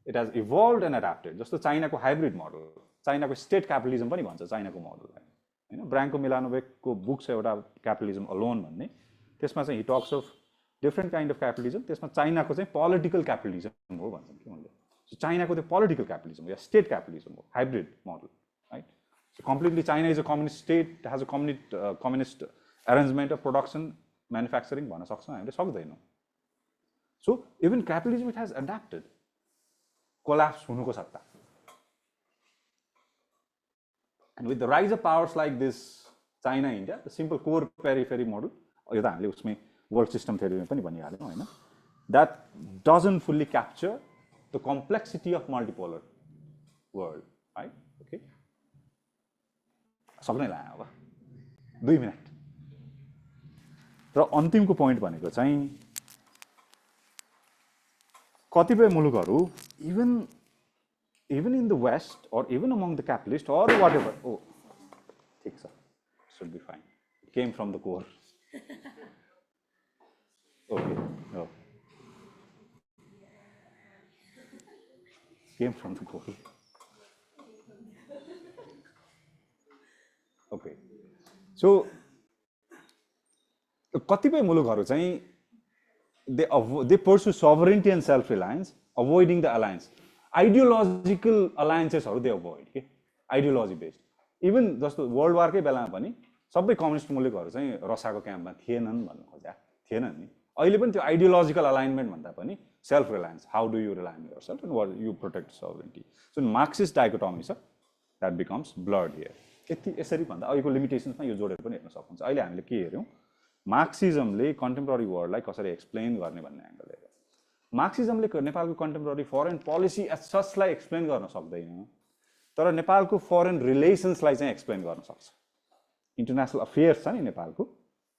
[SPEAKER 1] it has evolve and adapted. जस्तो चाइनाको हाइब्रिड मोडल, चाइनाको स्टेट क्यापिटलिजम पनि भन्छ चाइनाको मोडललाई, होइन? ब्राङ्को मिलानोभेकको बुक छ एउटा क्यापिटलिजम अलोन भन्ने, त्यसमा चाहिँ he talks of different kind of capitalism, त्यसमा चाइनाको चाहिँ पोलिटिकल क्यापिटलिजम हो भन्छन् कि उनले। सो चाइनाको त्यो पोलिटिकल क्यापिटलिजम या स्टेट क्यापिटलिजम हो, hybrid model, right? So completely China is a communist state, has a communist arrangement of production manufacturing भन्न सक्छौँ हामीले? सक्दैनौँ। So even capitalism it has adapted collapse हुनुको सट्टा। And with the rise of powers like this China India, the simple core periphery model, यो त हामीले उसमै world system थ्योरीमा पनि भनिहाल्यौँ, होइन? That doesn't fully capture the complexity of multipolar world, right? Okay, सक्नै लाग्यो अब 2 मिनट। र अन्तिमको पोइन्ट भनेको चाहिँ कतिपय मुलुकहरू even in the West or even among the capitalist or whatever, oh, ठिक छ, should be fine, it came from the core. Okay, no, came from the core. Okay, so कतिपय मुलुकहरू चाहिँ they pursue sovereignty and self-reliance, avoiding the alliance. Ideological alliancesहरू they avoid के, ideology based. Even जस्तो world वारकै बेलामा पनि सबै communist मुलुकहरू चाहिँ रसियाको क्याम्पमा थिएनन् भन्नु खोजा, थिएनन् नि। अहिले पनि त्यो आइडियोलोजिकल अलाइनमेन्ट भन्दा पनि self reliance, how do you rely on yourself and what you protect sovereignty. जुन मार्क्सिस्ट डाइकोटोमी छ द्याट बिकम्स ब्लड हियर। यति यसरी भन्दा अहिलेको लिमिटेसन्समा यो जोडेर पनि हेर्न सक्नुहुन्छ। अहिले हामीले के हेऱ्यौँ, मार्क्सिजमले कन्टेम्पोरेरी वर्ल्डलाई कसरी एक्सप्लेन गर्ने भन्ने एङ्गल हेऱ्यौँ। मार्क्सिजमले नेपालको कन्टेम्पोरेरी फरेन पोलिसी एज सचलाई एक्सप्लेन गर्न सक्दैन, तर नेपालको फरेन रिलेसन्सलाई चाहिँ एक्सप्लेन गर्न सक्छ। इन्टरनेसनल अफेयर्स छ नि नेपालको,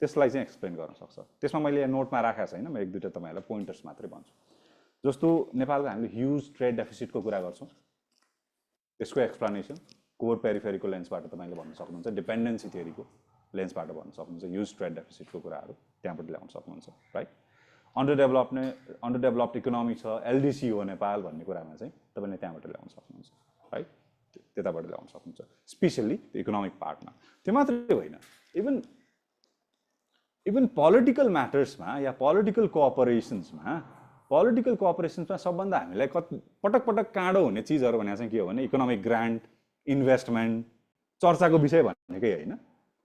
[SPEAKER 1] त्यसलाई चाहिँ एक्सप्लेन गर्न सक्छ। त्यसमा मैले यहाँ नोटमा राखेको छैन, म 1-2टा तपाईँहरूलाई पोइन्टर्स मात्रै भन्छु। जस्तो नेपालको हामीले ह्युज ट्रेड डेफिसिटको कुरा गर्छौँ, त्यसको एक्सप्लेनेसन कोर पेरिफेरीको लेन्सबाट तपाईँले भन्न सक्नुहुन्छ, डिपेन्डेन्सी थ्योरीको लेन्सबाट भन्न सक्नुहुन्छ, ह्युज ट्रेड डेफिसिटको कुराहरू त्यहाँबाट ल्याउन सक्नुहुन्छ, राइट? अन्डर डेभलप्ड इकोनोमी छ, एलडिसी हो नेपाल भन्ने कुरामा चाहिँ तपाईँले त्यहाँबाट ल्याउन सक्नुहुन्छ, राइट? त्यताबाट ल्याउन सक्नुहुन्छ, स्पेसल्ली त्यो इकोनोमिक पार्टमा। त्यो मात्रै होइन, इभन पोलिटिकल म्याटर्समा या पोलिटिकल कोअपरेसन्समा सबभन्दा हामीलाई पटक पटक काँडो हुने चिजहरू भनेको चाहिँ के हो भने इकोनोमिक ग्रान्ट, इन्भेस्टमेन्ट, चर्चाको विषय भनेकै होइन,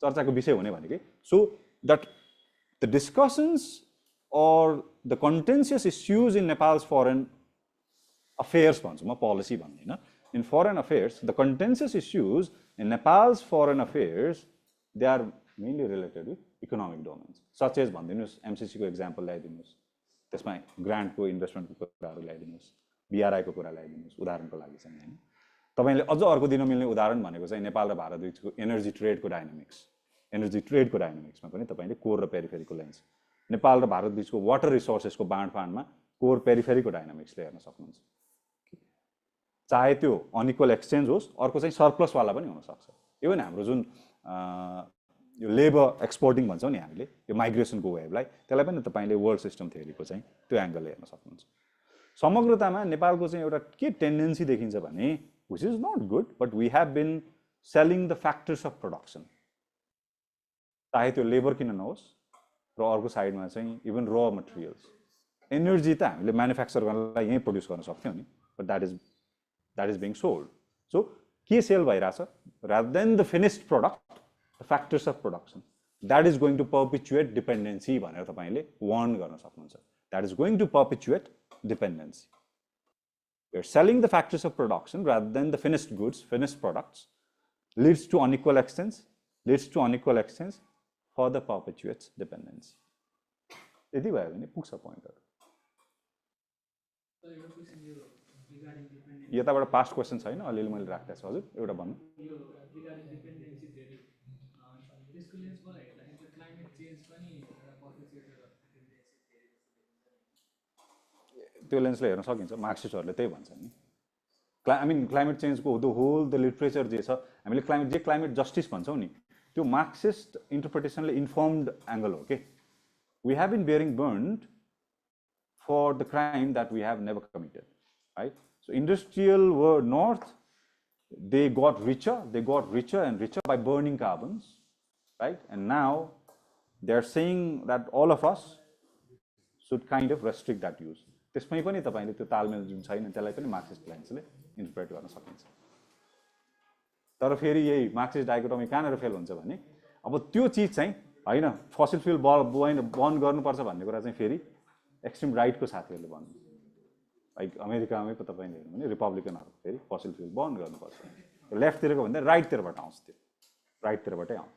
[SPEAKER 1] चर्चाको विषय हुने भनेकै। So that the discussions or the contentious issues in Nepal's foreign affairs भन्छु म, पोलिसी भन्दिनँ। In foreign affairs, the contentious issues in Nepal's foreign affairs, they are mainly related with economic domains, such as भनिदिनुहोस् MCC को example ल्याइदिनुहोस्, त्यसमा ग्रान्टको इन्भेस्टमेन्टको कुराहरू ल्याइदिनुहोस्, BRI को कुरा ल्याइदिनुहोस् उदाहरणको लागि चाहिँ, हैन? तपाईले अझ अर्को दिन मिल्ने उदाहरण भनेको चाहिँ नेपाल र भारत बीचको एनर्जी ट्रेडको डाइनामिक्समा पनि तपाईले कोर र पेरिफेरीको लेन्स, नेपाल र भारत बीचको वाटर रिसोर्सेसको बाँडफाँडमा कोर पेरिफेरीको डाइनामिक्सले हेर्न सक्नुहुन्छ। चाहे त्यो अनइक्वल एक्सचेन्ज होस्, अर्को चाहिँ सरप्लसवाला पनि हुनसक्छ। इभन हाम्रो जुन यो लेबर एक्सपोर्टिङ भन्छौँ नि हामीले, यो माइग्रेसनको वेभलाई, त्यसलाई पनि तपाईँले वर्ल्ड सिस्टम थ्योरीको चाहिँ त्यो एङ्गलले हेर्न सक्नुहुन्छ। समग्रतामा नेपालको चाहिँ एउटा के टेन्डेन्सी देखिन्छ भने, which is not good, but we have been selling the factors of production, चाहे त्यो लेबर किन नहोस्, र अर्को साइडमा चाहिँ इभन र मटेरियल्स, एनर्जी त हामीले म्यानुफ्याक्चर गर्नलाई यहीँ प्रड्युस गर्न सक्थ्यौँ नि, but that is being sold. So के sale भइराछ rather than the finished product, the factors of production, that is going to perpetuate dependency भनेर तपाईले warn गर्न सक्नुहुन्छ. That is going to perpetuate dependency. You're selling the factors of production rather than the finished goods, finished products, leads to unequal exchange, further perpetuates dependency. यदि भयो भने पुग्छ पोइन्टहरु. यताबाट past question छैन, अलिअलि मैले राखेको छु. हजुर एउटा भन्नु.
[SPEAKER 3] यो रिगार्डिङ डिपेन्डेन्सी थ्योरी त्यसको लेन्सबाट हेर्दाखेरि चाहिँ क्लाइमेट चेन्ज पनि एउटा पर्पेचुएटर अफ डिपेन्डेन्सी थ्योरी जस्तो देखिन्छ नि.
[SPEAKER 1] त्यो लेन्सले हेर्न सकिन्छ. मार्क्सिस्टहरुले त्यही भन्छन् नि. I mean क्लाइमेट चेन्जको द होल द लिटरेचर जे छ, हामीले क्लाइमेट जस्टिस भन्छौं नि, त्यो मार्क्सिस्ट इन्टरप्रिटेसनले इन्फर्मड एंगल हो के. We have been bearing burned for the crime that we have never committed, right? So industrial world north, they got richer and richer by burning carbons, right? And now they're saying that all of us should kind of restrict that use. त्यसमै पनि तपाईले त्यो तालमेल जुन छैन त्यसलाई पनि Marxist लेन्सले interpret गर्न सकिन्छ. तर फेरि यही मार्क्सिस्ट डाइकोटोमी कहाँनेर फेल हुन्छ भने अब त्यो चीज चाहिँ हैन फसिल फ्युल बन्द गर्नुपर्छ भन्ने कुरा चाहिँ फेरि एक्सट्रिम राइटको साथीहरूले भन्नु. लाइक अमेरिकामै पो तपाईले हेर्नु भने रिपब्लिकनहरु फेरि फसिल फ्युल बन्द गर्नुपर्छ. लेफ्टतिरको भन्दा राइटतिरबाट आउँछ, त्यो राइटतिरबाटै आउँछ.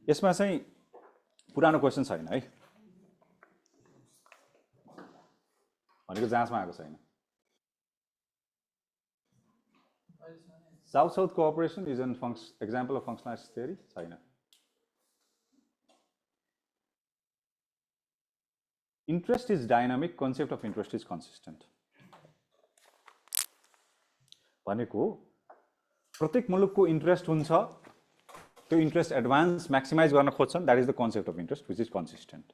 [SPEAKER 1] यसमा चाहिँ पुरानो क्वेशन छैन है, भनेको जाँचमा आएको छैन. South-South cooperation is an example of functionalist theory. छैन. Interest is dynamic, concept of interest is consistent. भनेको प्रत्येक मुलुकको इन्ट्रेस्ट हुन्छ, त्यो इन्ट्रेस्ट एडभान्स म्याक्सिमाइज गर्न खोज्छन्, that is the concept of interest which is consistent.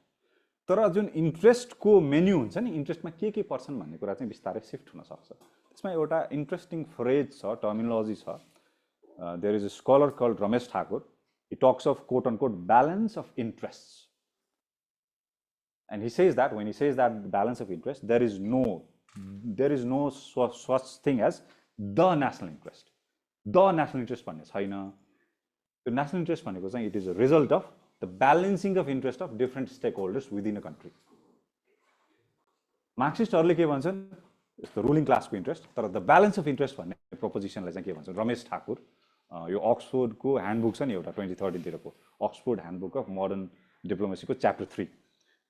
[SPEAKER 1] तर जुन इन्ट्रेस्टको मेन्यु हुन्छ नि, इन्ट्रेस्टमा के पर्छन् भन्ने कुरा चाहिँ बिस्तारै सिफ्ट हुन सक्छ. त्यसमा एउटा इन्ट्रेस्टिङ फ्रेज छ, टर्मिनोलोजी छ. There is a scholar called Ramesh Thakur. He talks of quote on quote balance of interests. And he says that when he says that balance of interest, there is no such thing as the national interest. The national interest भन्ने छैन. The national interest भनेको चाहिँ it is a result of the balancing of interest of different stakeholders within a country. मार्क्सिस्टहरुले के भन्छन्, यस्तो ruling क्लासको interest. तर the balance of interest भन्ने प्रोपोजिसनलाई चाहिँ के भन्छन्, रमेश ठाकुर यो अक्सफोर्डको ह्यान्डबुक छ नि एउटा 2013 तिरको अक्सफोर्ड ह्यान्डबुक अफ मोडर्न डिप्लोमेसीको च्याप्टर 3,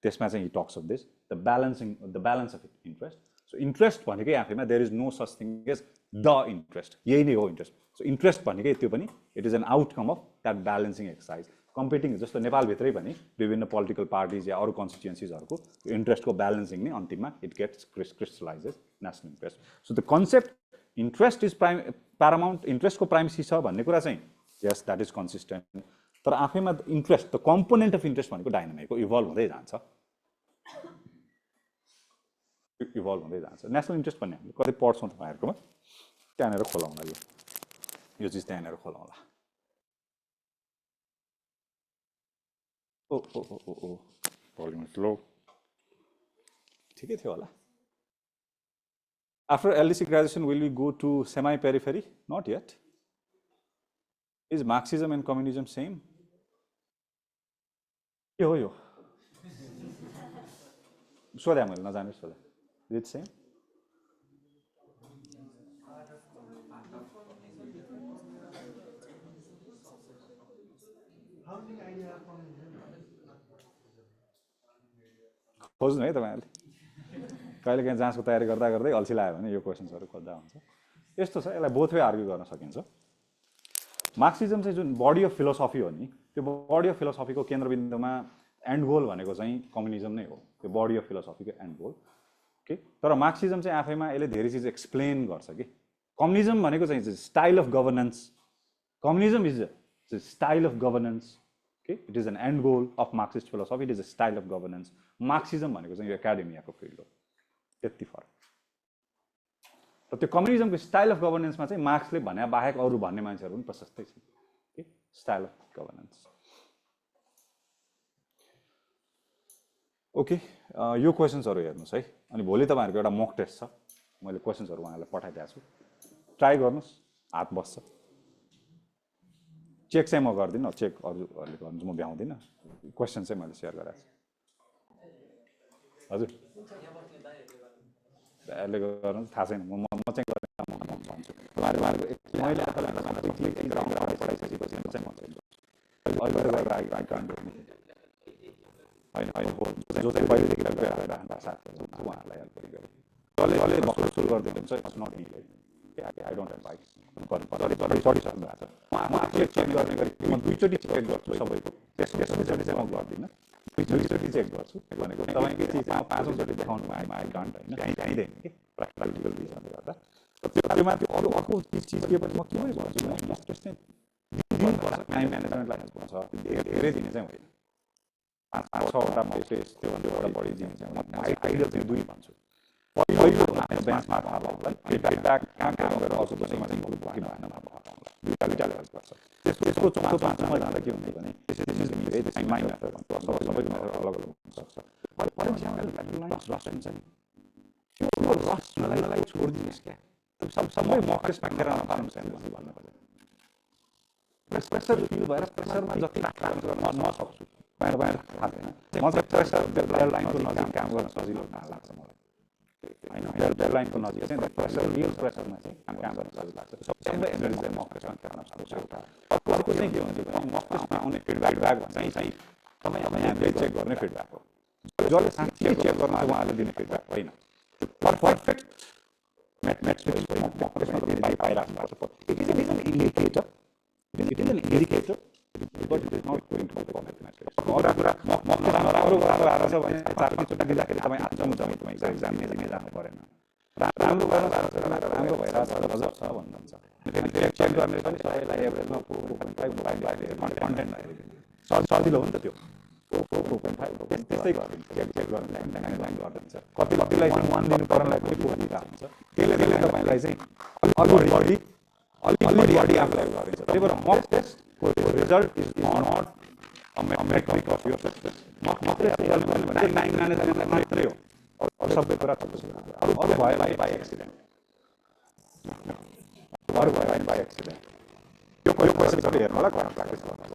[SPEAKER 1] त्यसमा चाहिँ he talks of this the balance of interest. So interest भनेकै आफैमा there is no such thing as the interest, यही नै हो इन्ट्रेस्ट. सो इन्ट्रेस्ट भनेकै त्यो पनि it is an outcome of that balancing exercise. Competing जस्तो नेपालभित्रै पनि विभिन्न पोलिटिकल पार्टिज या अरू कन्स्टिट्युएन्सिजहरूको इन्ट्रेस्टको ब्यालेन्सिङ नै अन्तिममा it gets crystallises national interest. So the concept interest is paramount, इन्ट्रेस्टको प्राइमेसी छ भन्ने कुरा चाहिँ यस द्याट इज कन्सिस्टेन्ट. तर आफैमा interest the component of interest भनेको डाइनामिक हो, इभल्भ हुँदै जान्छ. नेसनल इन्ट्रेस्ट भन्ने हामीले कतै पढ्छौँ तपाईँहरूकोमा, त्यहाँनिर खोलाउँला यो चिज त्यहाँनिर खोलाउँला. ओ भोल्युम इज लो, ठिकै थियो होला. After LDC graduation, will we go to semi-periphery? Not yet. Is Marxism and communism same? यो सोध्या मैले नजाने सोध्या. Is it same? खोज्नु है तपाईँहरूले. कहिले काहीँ जाँचको तयारी गर्दा गर्दै अल्छी लाग्यो भने यो क्वेसन्सहरू खोज्दा हुन्छ. यस्तो छ, यसलाई बोथ वे आर्ग्यु गर्न सकिन्छ. मार्क्सिजम चाहिँ जुन बडी अफ फिलोसफी हो नि, त्यो बडी अफ फिलोसफीको केन्द्रबिन्दुमा एन्ड गोल भनेको चाहिँ कम्युनिजम नै हो, त्यो बडी अफ फिलोसफीको एन्ड गोल. ओके, तर मार्क्सिजम चाहिँ आफैमा यसले धेरै चिज एक्सप्लेन गर्छ कि. कम्युनिजम भनेको चाहिँ style of governance. Communism is a style of governance. Okay, it is an end goal of Marxist philosophy, it is a style of governance. Marxism भनेको चाहिँ यो एकाडेमियाको फिल्ड हो, त्यति फरक. र त्यो कम्युनिजमको स्टाइल अफ गभर्नेन्समा चाहिँ मार्क्सले भने बाहेक अरू भन्ने मान्छेहरू पनि प्रशस्तै छन्. Okay, style of governance. Okay यो क्वेसन्सहरू हेर्नुहोस् है अनि भोलि तपाईँहरूको एउटा मक टेस्ट छ मैले क्वेसन्सहरू उहाँहरूलाई पठाइदिएको छु ट्राई गर्नुहोस् हात बस्छ चेक चाहिँ म गर्दिनँ चेक अरूहरूले गर्नु म भ्याउँदिनँ क्वेसन चाहिँ मैले सेयर गराएको छु हजुर यसले गर्नु थाहा छैन म चाहिँ गर्दिनँ म भन्छु तपाईँहरूको मैले तपाईँहरूलाई पढाइसकेपछि चाहिँ म चाहिँ अहिले गएर आई कान्ट डु होइन जो चाहिँ पहिलेदेखि रहँदा साथीहरू उहाँहरूलाई हेल्प गरेँ जसले भर्खर सुरु गरिदिनु हुन्छ it's not me I don't advise चढिसक्नु भएको छ म आफूले चेक गर्ने गरी म दुईचोटि चेक गर्छु सबैको त्यसपछि चाहिँ म गर्दिनँ दुईचोटि चेक गर्छु भनेको तपाईँको चिज पाँचौँचोटि देखाउनु आई डन्ट होइन चाहिँदैन कि प्र्याक्टिकल रिजनले गर्दा त्यो माथि अरू अर्को चिज के पनि म के पनि भन्छु म त्यस्तै दिनुपर्छ टाइम म्यानेजमेन्टलाई हेल्प हुन्छ धेरै दिने चाहिँ होइन 5-6वटा टेस्ट त्योभन्दा बढी दिन्छ म आइडियल चाहिँ 2 भन्छु पहिलो बेन्चमार्क हाल्नलाई फिडब्याक काम गरेर अझ कसैमा चाहिँ इम्प्रुभ भयो कि भएन दुईटाले हेल्प गर्छ त्यसको चौथो पाँचमा जाँदा के हुन्छ भने त्यसै माइ मेथड भन्छ सबैको मेथड अलग अलग हुनसक्छ रस हुन्छ नि त्यो रसलाई छोडिदिनुहोस् क्या सबै मक टेस्टमा खेर नपार्नु छैन भन्नु खोजेँ प्रेसर फिल भएर प्रेसरमा जति काम गर्न नसक्छु बाहिर थाहा छैन म चाहिँ प्रेसर डेडलाइनको नजिक काम गर्न सजिलो लाग्छ मलाई होइन डेडलाइनको नजिक चाहिँ प्रेसर रियल प्रेसरमा चाहिँ काम गर्न सजिलो लाग्छ सबै एनर्जी चाहिँ मक टेस्टमा खेर्न सक्छु एउटा अर्को चाहिँ के हुन्छ भने मक टेस्टमा आउने फिडब्याक चाहिँ तपाईँ अब यहाँले चेक गर्ने फिडब्याक हो जसले साँच्चै चेक गर्न उहाँले दिने फिडब्याक होइन पर्फेक्ट म्याथमेटिक्स मक टेस्टमा तपाईँ पाइराख्नुपर्छ it is an indicator It is an indicator, but it is not going to be perfect metrics. नराम्रो आएको छ भने चारपाँचवटा दिँदाखेरि तपाईँ आत्मु तपाईँ एक्जाम दिने जानु परेन राम्रो राम्रो भइरहेको छ गजब छ भन्नुहुन्छ चेक गर्ने पनि सबैलाई एभरेजमा 4.5 कन्टेन्ट सजिलो हो नि त त्यो 4.5 त्यस्तै गरिदिन्छ चेक गर्ने गरिदिन्छ कतिलाई चाहिँ 1 दिनु पर्नेलाई पनि 4 दिइरहेको हुन्छ त्यसले तपाईँलाई चाहिँ अलि बढी आफूलाई गरिन्छ त्यही भएर मक टेस्टको result is not a metric of your success mock test help गर्ने भने टाइम म्यानेजमेन्टलाई मात्रै हो अरू सबै कुरा अरू भयो बाई एक्सिडेन्ट अरू भयो बाई एक्सिडेन्ट यो क्वेसन हेर्नु होला घरमा प्र्याक्टिस गर्नु